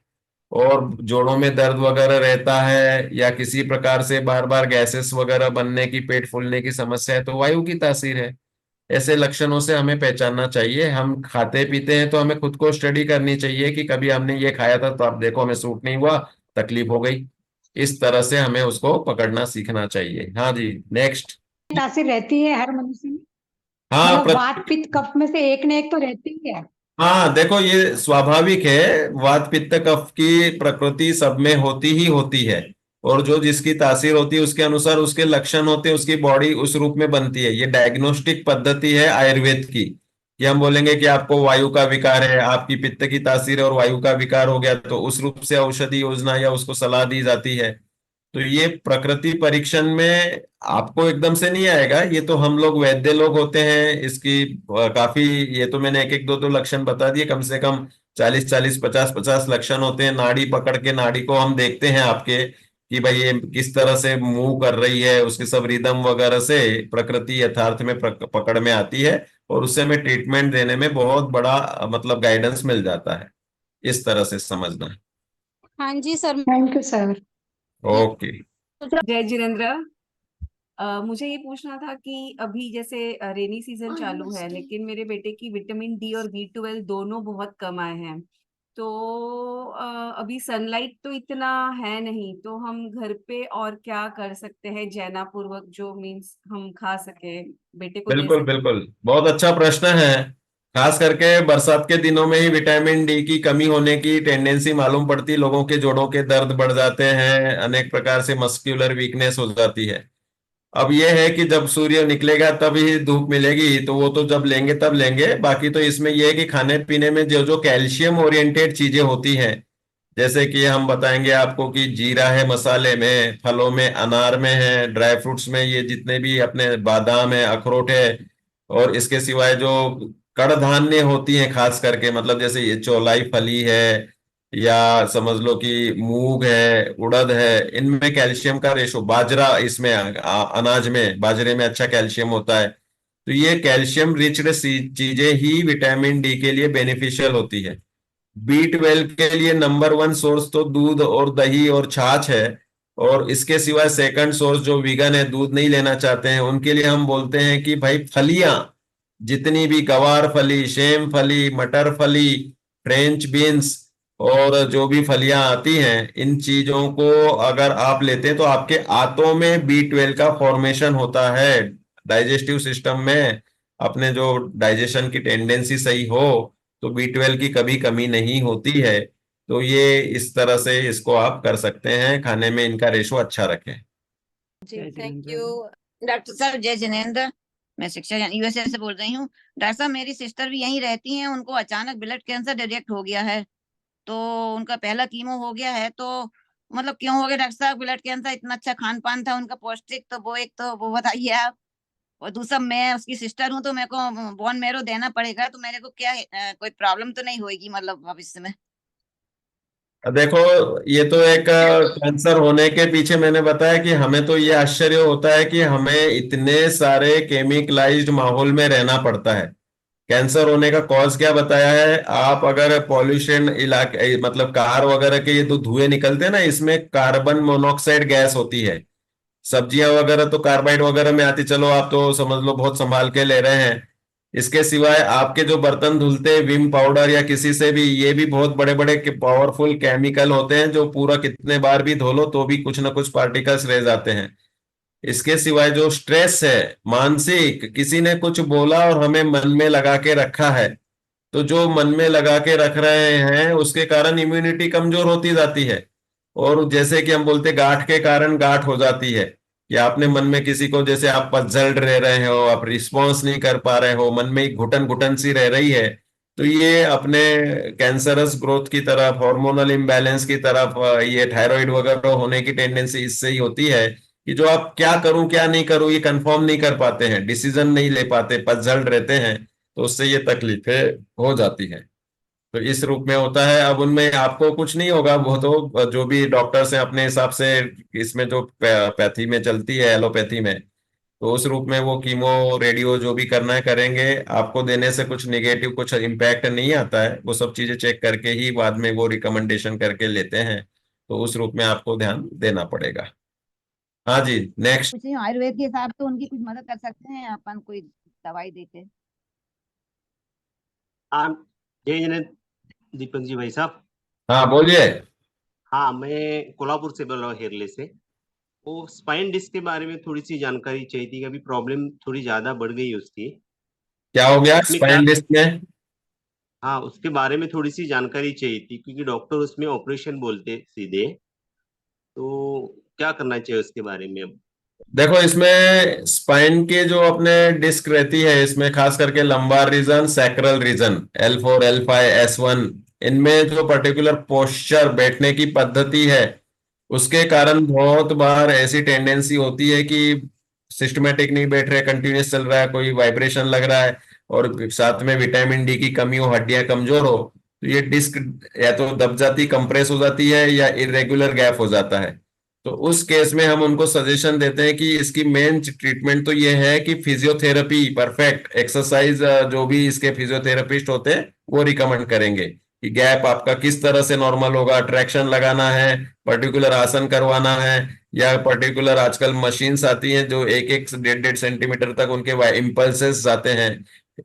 और जोड़ों में दर्द वगैरह रहता है या किसी प्रकार से बार बार गैसेस वगैरह बनने की, पेट फूलने की समस्या है तो वायु की तासीर है। ऐसे लक्षणों से हमें पहचानना चाहिए। हम खाते पीते हैं तो हमें खुद को स्टडी करनी चाहिए कि कभी हमने ये खाया था तो आप देखो हमें सूट नहीं हुआ, तकलीफ हो गई। इस तरह से हमें उसको पकड़ना सीखना चाहिए। हाँ जी, नेक्स्ट। तासीर रहती है हर मनुष्य में, हाँ मतलब वात पित्त कफ में से एक न एक तो रहती ही है। हाँ देखो, ये स्वाभाविक है, वात पित्त कफ की प्रकृति सब में होती ही होती है। और जो जिसकी तासीर होती है उसके अनुसार उसके लक्षण होते हैं, उसकी बॉडी उस रूप में बनती है। ये डायग्नोस्टिक पद्धति है आयुर्वेद की, कि हम बोलेंगे कि आपको वायु का विकार है, आपकी पित्त की तासीर है और वायु का विकार हो गया, तो उस रूप से औषधि योजना या उसको सलाह दी जाती है। तो ये प्रकृति परीक्षण में आपको एकदम से नहीं आएगा, ये तो हम लोग वैद्य लोग होते हैं इसकी काफी, ये तो मैंने एक एक दो दो लक्षण बता दिए, कम से कम 40-40, 50-50 लक्षण होते हैं। नाड़ी पकड़ के नाड़ी को हम देखते हैं आपके, कि भाई ये किस तरह से मूव कर रही है, उसके सब रिदम वगैरह से प्रकृति यथार्थ में पकड़ में आती है, और उससे हमें ट्रीटमेंट देने में बहुत बड़ा मतलब गाइडेंस मिल जाता है। इस तरह से समझना। हाँ जी sir. Thank you sir. Okay. जय जिनेन्द्र। मुझे ये पूछना था कि अभी जैसे रेनी सीजन चालू है, लेकिन मेरे बेटे की विटामिन डी और B12 दोनों बहुत कम आए हैं। तो अभी सनलाइट तो इतना है नहीं, तो हम घर पे और क्या कर सकते हैं जैना पूर्वक, जो मीन्स हम खा सके, बेटे को दे बिल्कुल सके? बिल्कुल, बहुत अच्छा प्रश्न है। खास करके बरसात के दिनों में ही विटामिन डी की कमी होने की टेंडेंसी मालूम पड़ती, लोगों के जोड़ों के दर्द बढ़ जाते हैं, अनेक प्रकार से मस्क्यूलर वीकनेस हो जाती है। अब यह है कि जब सूर्य निकलेगा तब ही धूप मिलेगी, तो वो तो जब लेंगे तब लेंगे। बाकी तो इसमें यह है कि खाने पीने में जो जो कैल्शियम ओरिएंटेड चीजें होती हैं, जैसे कि हम बताएंगे आपको कि जीरा है मसाले में, फलों में अनार में है, ड्राई फ्रूट्स में ये जितने भी अपने बादाम है, अखरोट है, और इसके सिवाय जो कड़धान्य होती हैं खास करके, मतलब जैसे ये चौलाई फली है, या समझ लो कि मूंग है, उड़द है, इनमें कैल्शियम का रेशो, बाजरा इसमें अनाज में, बाजरे में अच्छा कैल्शियम होता है। तो ये कैल्शियम रिच्ड चीजें ही विटामिन डी के लिए बेनिफिशियल होती है। B12 के लिए नंबर वन सोर्स तो दूध और दही और छाछ है, और इसके सिवाय सेकंड सोर्स जो वीगन है, दूध नहीं लेना चाहते हैं, उनके लिए हम बोलते हैं कि भाई फलियां, जितनी भी गवार फली, सेम फली, मटर फली, फ्रेंच बीन्स, और जो भी फलियां आती हैं, इन चीजों को अगर आप लेते हैं तो आपके आंतों में B12 का फॉर्मेशन होता है। डाइजेस्टिव सिस्टम में अपने जो डाइजेशन की टेंडेंसी सही हो, तो B12 की कभी कमी नहीं होती है। तो ये इस तरह से इसको आप कर सकते हैं, खाने में इनका रेशो अच्छा रखें। जी जय थैंक जिनेन्द्र। यू डॉक्टर साहब। जय जिनेन्द्र। मैं शिक्षा USA से बोल रही हूँ। डॉक्टर साहब, मेरी सिस्टर भी यहीं रहती हैं, उनको अचानक ब्लड कैंसर डिटेक्ट हो गया है, तो उनका पहला कीमो हो गया है। तो मतलब क्यों हो गया डॉक्टर साहब ब्लड कैंसर? इतना अच्छा खान पान था उनका पौष्टिक, तो वो एक तो वो बताइए आप। और दूसरा, मैं उसकी सिस्टर हूँ, तो मेरे को बोन मैरो देना पड़ेगा, तो मेरे को क्या कोई प्रॉब्लम तो नहीं होगी मतलब भविष्य में? देखो, ये तो एक कैंसर होने के पीछे मैंने बताया कि हमें तो ये आश्चर्य होता है कि हमें इतने सारे केमिकलाइज्ड माहौल में रहना पड़ता है। कैंसर होने का कॉज क्या बताया है? आप अगर पॉल्यूशन इलाके, मतलब कार वगैरह के ये तो धुएं निकलते हैं ना, इसमें कार्बन मोनोऑक्साइड गैस होती है। सब्जियां वगैरह तो कार्बाइड वगैरह में आती, चलो आप तो समझ लो बहुत संभाल के ले रहे हैं। इसके सिवाय आपके जो बर्तन धुलते हैं विम पाउडर या किसी से भी, ये भी बहुत बड़े बड़े पावरफुल केमिकल होते हैं, जो पूरा कितने बार भी धो लो तो भी कुछ ना कुछ पार्टिकल्स रह जाते हैं। इसके सिवाय जो स्ट्रेस है मानसिक, किसी ने कुछ बोला और हमें मन में लगा के रखा है, तो जो मन में लगा के रख रहे हैं उसके कारण इम्यूनिटी कमजोर होती जाती है। और जैसे कि हम बोलते, गांठ के कारण गांठ हो जाती है, कि आपने मन में किसी को, जैसे आप पजल्ड रह रहे हो, आप रिस्पॉन्स नहीं कर पा रहे हो, मन में एक घुटन घुटन सी रह रही है, तो ये अपने कैंसरस ग्रोथ की तरफ, हार्मोनल इम्बैलेंस की तरफ, ये थायराइड वगैरह होने की टेंडेंसी इससे ही होती है, कि जो आप क्या करूं क्या नहीं करूं ये कंफर्म नहीं कर पाते हैं, डिसीजन नहीं ले पाते, पजल्ड रहते हैं, तो उससे ये तकलीफें हो जाती हैं। तो इस रूप में होता है। अब उनमें आपको कुछ नहीं होगा, वो तो जो भी डॉक्टर्स हैं अपने हिसाब से, इसमें जो पैथी में चलती है, एलोपैथी में, तो उस रूप में वो कीमो रेडियो जो भी करना है करेंगे। आपको देने से कुछ निगेटिव कुछ इम्पैक्ट नहीं आता है, वो सब चीजें चेक करके ही बाद में वो रिकमेंडेशन करके लेते हैं। तो उस रूप में आपको ध्यान देना पड़ेगा। हाँ जी, नेक्स्ट। कुछ नहीं, आयुर्वेद के हिसाब से उनकी कुछ मदद कर सकते हैं अपन, कोई दवाई देके? हाँ, जय जिनेन्द्र दीपक जी भाई साहब। हाँ बोलिए। हाँ, मैं कोल्हापुर से बोल रहा हूँ, हेरले से। वो स्पाइन डिस्क के बारे में थोड़ी सी जानकारी चाहिए थी कि अभी प्रॉब्लम थोड़ी ज्यादा बढ़ गई है उसकी। क्या हो गया उसमें क्या, स्पाइन डिस्क में? हाँ उसके बारे में थोड़ी सी जानकारी चाहिए थी, क्योंकि डॉक्टर उसमें ऑपरेशन बोलते सीधे। तो क्या करना चाहिए उसके बारे में अब? देखो इसमें स्पाइन के जो अपने डिस्क रहती है, इसमें खास करके lumbar reason, sacral reason, L4 L5 S1, इनमें जो पर्टिकुलर पोस्चर, बैठने की पद्धति है, उसके कारण बहुत बार ऐसी टेंडेंसी होती है कि सिस्टमेटिक नहीं बैठ रहे, कंटिन्यूस चल रहा है, कोई वाइब्रेशन लग रहा है, और साथ में विटामिन डी की कमी हो, हड्डियां कमजोर हो, तो ये डिस्क या तो दब जाती, कंप्रेस हो जाती है, या इरेगुलर गैप हो जाता है। तो उस केस में हम उनको सजेशन देते हैं कि इसकी मेन ट्रीटमेंट तो ये है कि फिजियोथेरेपी, परफेक्ट एक्सरसाइज, जो भी इसके फिजियोथेरेपिस्ट होते हैं वो रिकमेंड करेंगे कि गैप आपका किस तरह से नॉर्मल होगा, ट्रैक्शन लगाना है, पर्टिकुलर आसन करवाना है, या पर्टिकुलर आजकल मशीन्स आती हैं जो 1-1 1.5 सेंटीमीटर तक उनके इम्पल्सेस जाते हैं,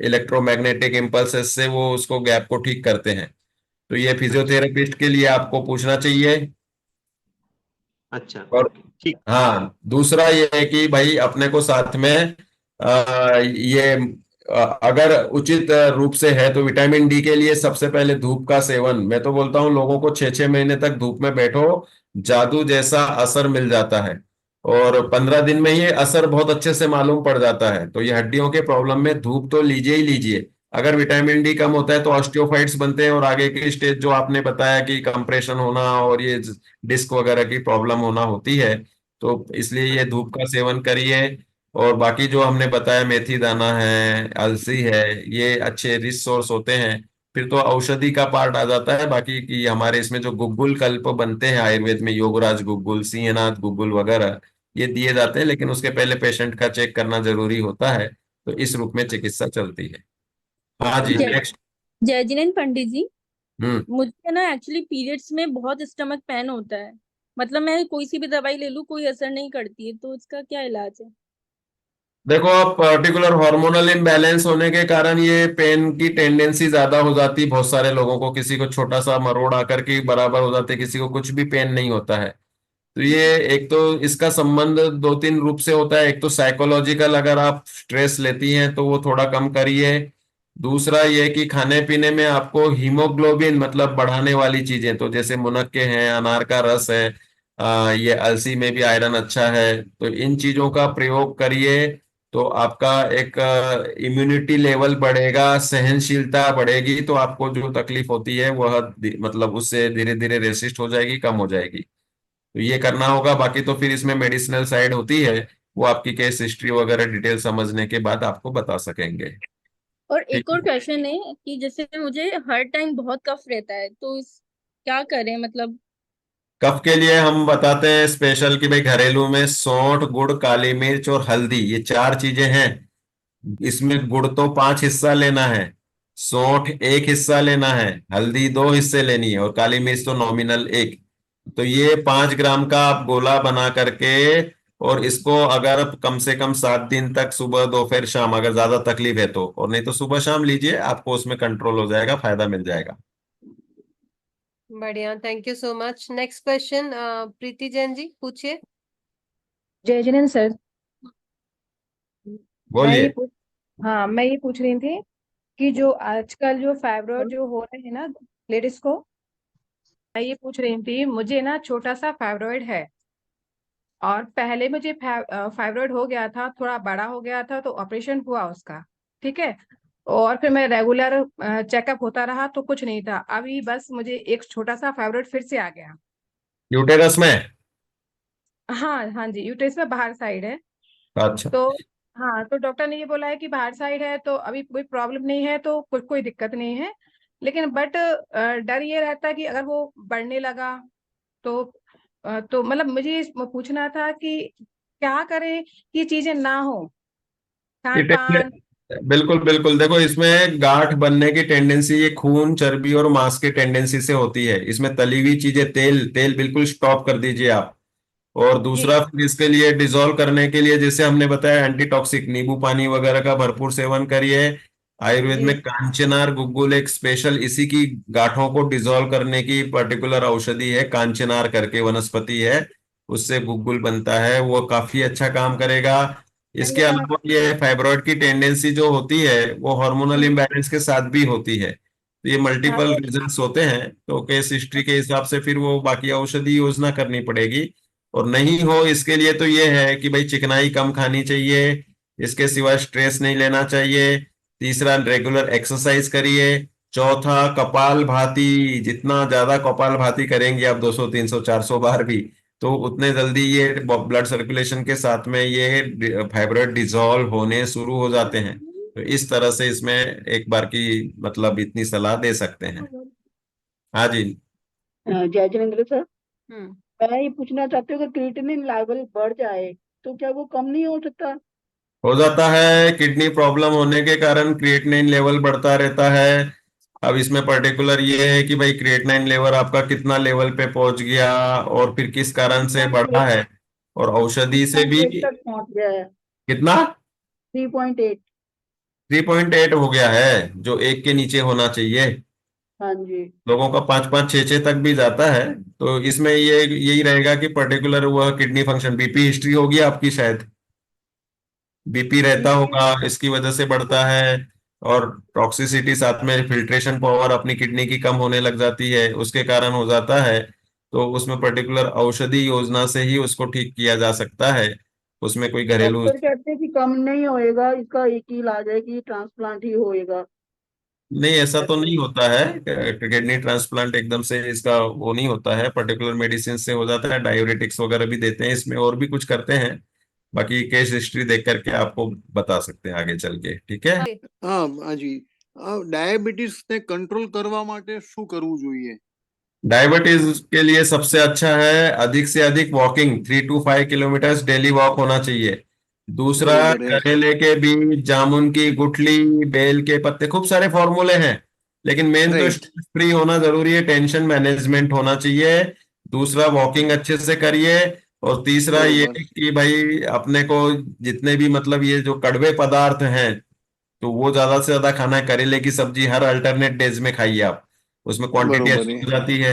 इलेक्ट्रोमैग्नेटिक इम्पल्सेस से वो उसको गैप को ठीक करते हैं। तो ये फिजियोथेरेपिस्ट के लिए आपको पूछना चाहिए। अच्छा, और ओके, ठीक। हाँ, दूसरा ये है कि भाई अपने को साथ में ये अगर उचित रूप से है तो विटामिन डी के लिए सबसे पहले धूप का सेवन। मैं तो बोलता हूँ लोगों को 6-6 महीने तक धूप में बैठो, जादू जैसा असर मिल जाता है, और 15 दिन में ये असर बहुत अच्छे से मालूम पड़ जाता है। तो ये हड्डियों के प्रॉब्लम में धूप तो लीजिए ही लीजिए। अगर विटामिन डी कम होता है तो ऑस्टियोफाइट्स बनते हैं, और आगे की स्टेज जो आपने बताया कि कंप्रेशन होना और ये डिस्क वगैरह की प्रॉब्लम होना होती है। तो इसलिए ये धूप का सेवन करिए। और बाकी जो हमने बताया, मेथी दाना है, अलसी है, ये अच्छे रिच सोर्स होते हैं। फिर तो औषधि का पार्ट आ जाता है बाकी की, हमारे इसमें जो गुग्गुल कल्प बनते हैं आयुर्वेद में, योगराज गुग्गुल, सिंहनाथ गुग्गुल वगैरह, ये दिए जाते हैं, लेकिन उसके पहले पेशेंट का चेक करना जरूरी होता है। तो इस रूप में चिकित्सा चलती है। हाँ जी, जय नेक्स्ट। जय जिनेंद्र पंडित जी, हम्म। मुझे ना एक्चुअली पीरियड्स में बहुत स्टमक पेन होता है। मतलब मैं कोई सी भी दवाई ले लूं कोई असर नहीं करती है, तो इसका क्या इलाज है? देखो, अब पर्टिकुलर हार्मोनल इम्बैलेंस होने के कारण ये पेन की टेंडेंसी ज्यादा हो जाती है बहुत सारे लोगों को। किसी को छोटा सा मरोड़ आकर के बराबर हो जाते, किसी को कुछ भी पेन नहीं होता है। तो ये एक तो इसका संबंध 2-3 रूप से होता है। एक तो साइकोलॉजिकल, अगर आप स्ट्रेस लेती हैं तो वो थोड़ा कम करिए। दूसरा ये कि खाने पीने में आपको हीमोग्लोबिन मतलब बढ़ाने वाली चीजें, तो जैसे मुनक्के हैं, अनार का रस है, ये अलसी में भी आयरन अच्छा है, तो इन चीजों का प्रयोग करिए। तो आपका एक इम्यूनिटी लेवल बढ़ेगा, सहनशीलता बढ़ेगी, तो आपको जो तकलीफ होती है वह मतलब उससे धीरे धीरे रेसिस्ट हो जाएगी, कम हो जाएगी। तो ये करना होगा। बाकी तो फिर इसमें मेडिसिनल साइड होती है, वो आपकी केस हिस्ट्री वगैरह डिटेल समझने के बाद आपको बता सकेंगे। और ठीक एक और है। क्वेश्चन है कि जैसे मुझे हर टाइम बहुत कफ रहता है, तो क्या करें मतलब? कफ के लिए हम बताते हैं स्पेशल कि भाई घरेलू में सौंठ, गुड़, काली मिर्च और हल्दी, ये 4 चीजें हैं। इसमें गुड़ तो 5 हिस्सा लेना है, सौंठ 1 हिस्सा लेना है, हल्दी 2 हिस्से लेनी है, और काली मिर्च तो नॉमिनल 1। तो ये 5 ग्राम का आप गोला बना करके, और इसको अगर कम से कम 7 दिन तक सुबह दोपहर शाम, अगर ज्यादा तकलीफ है तो, और नहीं तो सुबह शाम लीजिए, आपको उसमें कंट्रोल हो जाएगा, फायदा मिल जाएगा। बढ़िया, thank you so much. Next question Preeti Jain ji पूछिए। जय जिनेंद्र सर, मैं बोलिए। मैं ये पूछ रही थी कि जो आजकल जो फाइब्रॉइड जो हो रहे हैं ना लेडीज को, मैं ये पूछ रही थी, मुझे ना छोटा सा फाइब्रॉइड है, और पहले मुझे फाइब्रॉइड हो गया था, थोड़ा बड़ा हो गया था, तो ऑपरेशन हुआ उसका, ठीक है। और फिर मैं रेगुलर चेकअप होता रहा तो कुछ नहीं था। अभी बस मुझे एक छोटा सा फाइब्रॉइड फिर से आ गया। यूटेरस में? हाँ हाँ जी, यूट्रस में बाहर साइड है। अच्छा। तो हाँ, तो डॉक्टर ने ये बोला है कि बाहर साइड है तो अभी कोई प्रॉब्लम नहीं है, तो कोई दिक्कत नहीं है। लेकिन बट डर ये रहता है कि अगर वो बढ़ने लगा तो तो मतलब मुझे पूछना था कि क्या करें कि चीजें ना हो, खान पान। बिल्कुल बिल्कुल, देखो इसमें गांठ बनने की टेंडेंसी ये खून, चर्बी और मांस की टेंडेंसी से होती है। इसमें तली हुई चीजें, तेल तेल बिल्कुल स्टॉप कर दीजिए आप। और जी दूसरा फिर इसके लिए डिजोल्व करने के लिए, जैसे हमने बताया, एंटीटॉक्सिक नींबू पानी वगैरह का भरपूर सेवन करिए। आयुर्वेद जी में कांचनार गुग्गुल एक स्पेशल इसी की गांठों को डिजोल्व करने की पर्टिकुलर औषधि है, कांचनार करके वनस्पति है, उससे गुग्गुल बनता है, वो काफी अच्छा काम करेगा। इसके अलावा ये फाइब्रॉइड की टेंडेंसी जो होती है वो हार्मोनल इम्बैलेंस के साथ भी होती है। तो ये मल्टीपल रीजंस होते हैं, तो केस हिस्ट्री के हिसाब से फिर वो बाकी औषधि योजना करनी पड़ेगी। और नहीं हो इसके लिए तो ये है कि भाई चिकनाई कम खानी चाहिए, इसके सिवा स्ट्रेस नहीं लेना चाहिए। तीसरा, रेगुलर एक्सरसाइज करिए। चौथा, कपाल भाती, जितना ज्यादा कपाल भाती करेंगे आप 200 300 400 बार भी, तो उतने जल्दी ये ब्लड सर्कुलेशन के साथ में ये फाइब्रॉइड डिसॉल्व होने शुरू हो जाते हैं। तो इस तरह से इसमें एक बार की मतलब इतनी सलाह दे सकते हैं। हाँ जी। जय जिनेंद्र सर, हम्म मैं ये पूछना चाहती हूँ कि क्रिएटिनिन लेवल बढ़ जाए तो क्या वो कम नहीं हो सकता? हो जाता है, किडनी प्रॉब्लम होने के कारण क्रिएटिनिन लेवल बढ़ता रहता है। अब इसमें पर्टिकुलर ये है कि भाई क्रिएटिनिन लेवल आपका कितना लेवल पे पहुंच गया और फिर किस कारण से बढ़ा है, और औषधि से भी। 3.8 तक पहुंच गया है। कितना? 3.8। 3.8 हो गया है, जो 1 के नीचे होना चाहिए। हाँ जी। लोगों का 5 5 6 6 तक भी जाता है। तो इसमें ये यही रहेगा कि पर्टिकुलर वह किडनी फंक्शन, बीपी हिस्ट्री होगी आपकी शायद, बीपी रहता होगा, इसकी वजह से बढ़ता है। और टॉक्सिसिटी साथ में, फिल्ट्रेशन पावर अपनी किडनी की कम होने लग जाती है, उसके कारण हो जाता है। तो उसमें पर्टिकुलर औषधि योजना से ही उसको ठीक किया जा सकता है, उसमें कोई घरेलू। डॉक्टर कहते हैं कि कम नहीं होएगा, इसका एक ही इलाज है कि ट्रांसप्लांट ही होएगा। नहीं, ऐसा तो नहीं होता है। किडनी ट्रांसप्लांट एकदम से इसका वो नहीं होता है, पर्टिकुलर मेडिसिन से हो जाता है। डायूरेटिक्स वगैरह भी देते हैं इसमें, और भी कुछ करते हैं। बाकी केस हिस्ट्री देख करके आपको बता सकते हैं आगे चल के, ठीक है। હા હાજી, ડાયાબિટીસ ને કંટ્રોલ કરવા માટે શું કરવું જોઈએ? डायबिटीज के लिए सबसे अच्छा है अधिक से अधिक walking, 3 to 5 kilometre daily walk होना चाहिए। दूसरा, बरोबर है। करेले के बीज, जामुन की गुठली, बेल के पत्ते, खूब सारे फॉर्मूले हैं, लेकिन मेन तो राइट। स्ट्रेस फ्री होना जरूरी है, टेंशन मैनेजमेंट होना चाहिए। दूसरा, वॉकिंग अच्छे से करिए। और तीसरा ये बरोबर। कि भाई अपने को जितने भी मतलब ये जो कड़वे पदार्थ हैं, तो वो ज्यादा से ज्यादा खाना है। करेले की सब्जी हर अल्टरनेट डेज में खाइए आप, उसमें क्वांटिटी बरोबर अच्छी है। हो जाती है।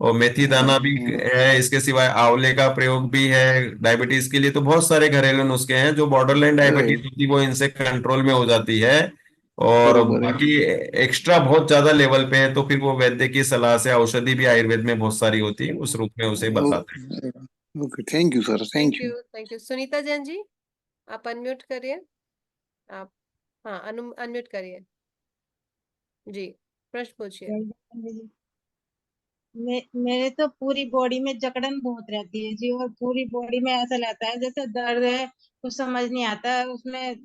और मेथी दाना भी है, इसके सिवाय आंवले का प्रयोग भी है। डायबिटीज के लिए तो बहुत सारे घरेलू नुस्खे हैं, जो बॉर्डरलाइन डायबिटीज राइट। होती है वो इनसे कंट्रोल में हो जाती है। और बरोबर है। बाकी एक्स्ट्रा बहुत ज्यादा लेवल पे है तो फिर वो वैद्य की सलाह से, औषधि भी आयुर्वेद में बहुत सारी होती है, उस रूप में उसे बताते हैं। Okay okay, thank you sir, thank thank you. You thank you. Sunita Jain ji, आप अनम्यूट करिए। आप, हाँ, अनम्यूट करिए जी, प्रश्न पूछिए। मेरे तो पूरी बॉडी में जकड़न बहुत रहती है जी, और पूरी बॉडी में ऐसा लगता है जैसे दर्द है, कुछ समझ नहीं आता है उसमें।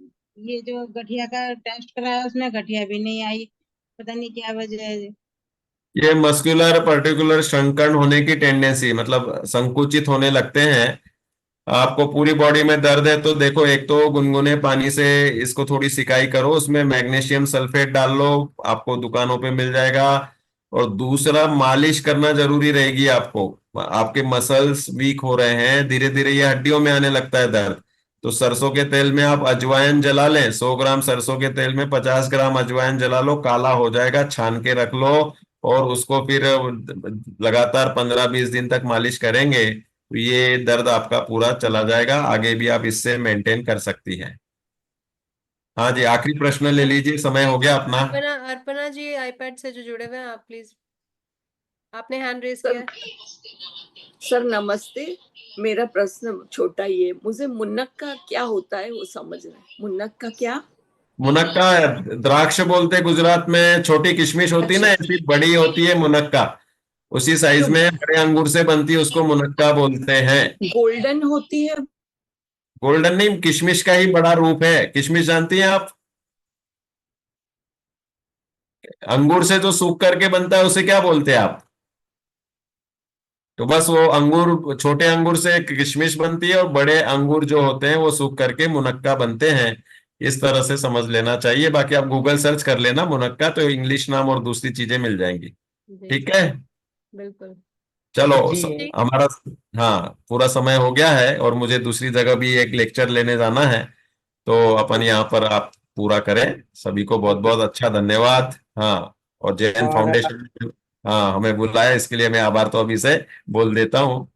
ये जो गठिया का टेस्ट कराया उसमें गठिया भी नहीं आई, पता नहीं क्या वजह है जी। ये मस्कुलर पर्टिकुलर संकर्ण होने की टेंडेंसी, मतलब संकुचित होने लगते हैं। आपको पूरी बॉडी में दर्द है तो देखो, एक तो गुनगुने पानी से इसको थोड़ी सिकाई करो, उसमें मैग्नीशियम सल्फेट डाल लो, आपको दुकानों पे मिल जाएगा। और दूसरा, मालिश करना जरूरी रहेगी आपको। आपके मसल्स वीक हो रहे हैं, धीरे धीरे ये हड्डियों में आने लगता है दर्द। तो सरसों के तेल में आप अजवाइन जला लें, 100 ग्राम सरसों के तेल में 50 ग्राम अजवाइन जला लो, काला हो जाएगा, छान के रख लो। और उसको फिर लगातार 15 20 दिन तक मालिश करेंगे तो ये दर्द आपका पूरा चला जाएगा। आगे भी आप इससे मेंटेन कर सकती हैं। हाँ जी, आखिरी प्रश्न ले लीजिए, समय हो गया अपना। अर्पणा, अर्पणा जी आईपैड से जो जुड़े हुए हैं, आप प्लीज, आपने हैंड रेज किया है। सर नमस्ते, मेरा प्रश्न छोटा ही है, मुझे मुनक्का क्या होता है वो समझना है। मुनक्का क्या? मुनक्का, द्राक्ष बोलते हैं गुजरात में, छोटी किशमिश होती है ना, ऐसी बड़ी होती है मुनक्का, उसी साइज में बड़े अंगूर से बनती है, उसको मुनक्का बोलते हैं। गोल्डन होती है? गोल्डन नहीं, किशमिश का ही बड़ा रूप है। किशमिश जानती हैं आप? अंगूर से जो सूख करके बनता है उसे क्या बोलते हैं आप? तो बस वो अंगूर, छोटे अंगूर से किशमिश बनती है, और बड़े अंगूर जो होते हैं वो सूख करके मुनक्का बनते हैं। इस तरह से समझ लेना चाहिए। बाकी आप गूगल सर्च कर लेना मुनक्का, तो इंग्लिश नाम और दूसरी चीजें मिल जाएंगी। जी ठीक है, बिल्कुल। चलो जी। हमारा, हाँ, पूरा समय हो गया है और मुझे दूसरी जगह भी एक लेक्चर लेने जाना है, तो अपन यहाँ पर आप पूरा करें। सभी को बहुत बहुत अच्छा धन्यवाद। हाँ, और जैन और फाउंडेशन, हाँ, हमें बुलाया, इसके लिए मैं आभार तो अभी से बोल देता हूँ।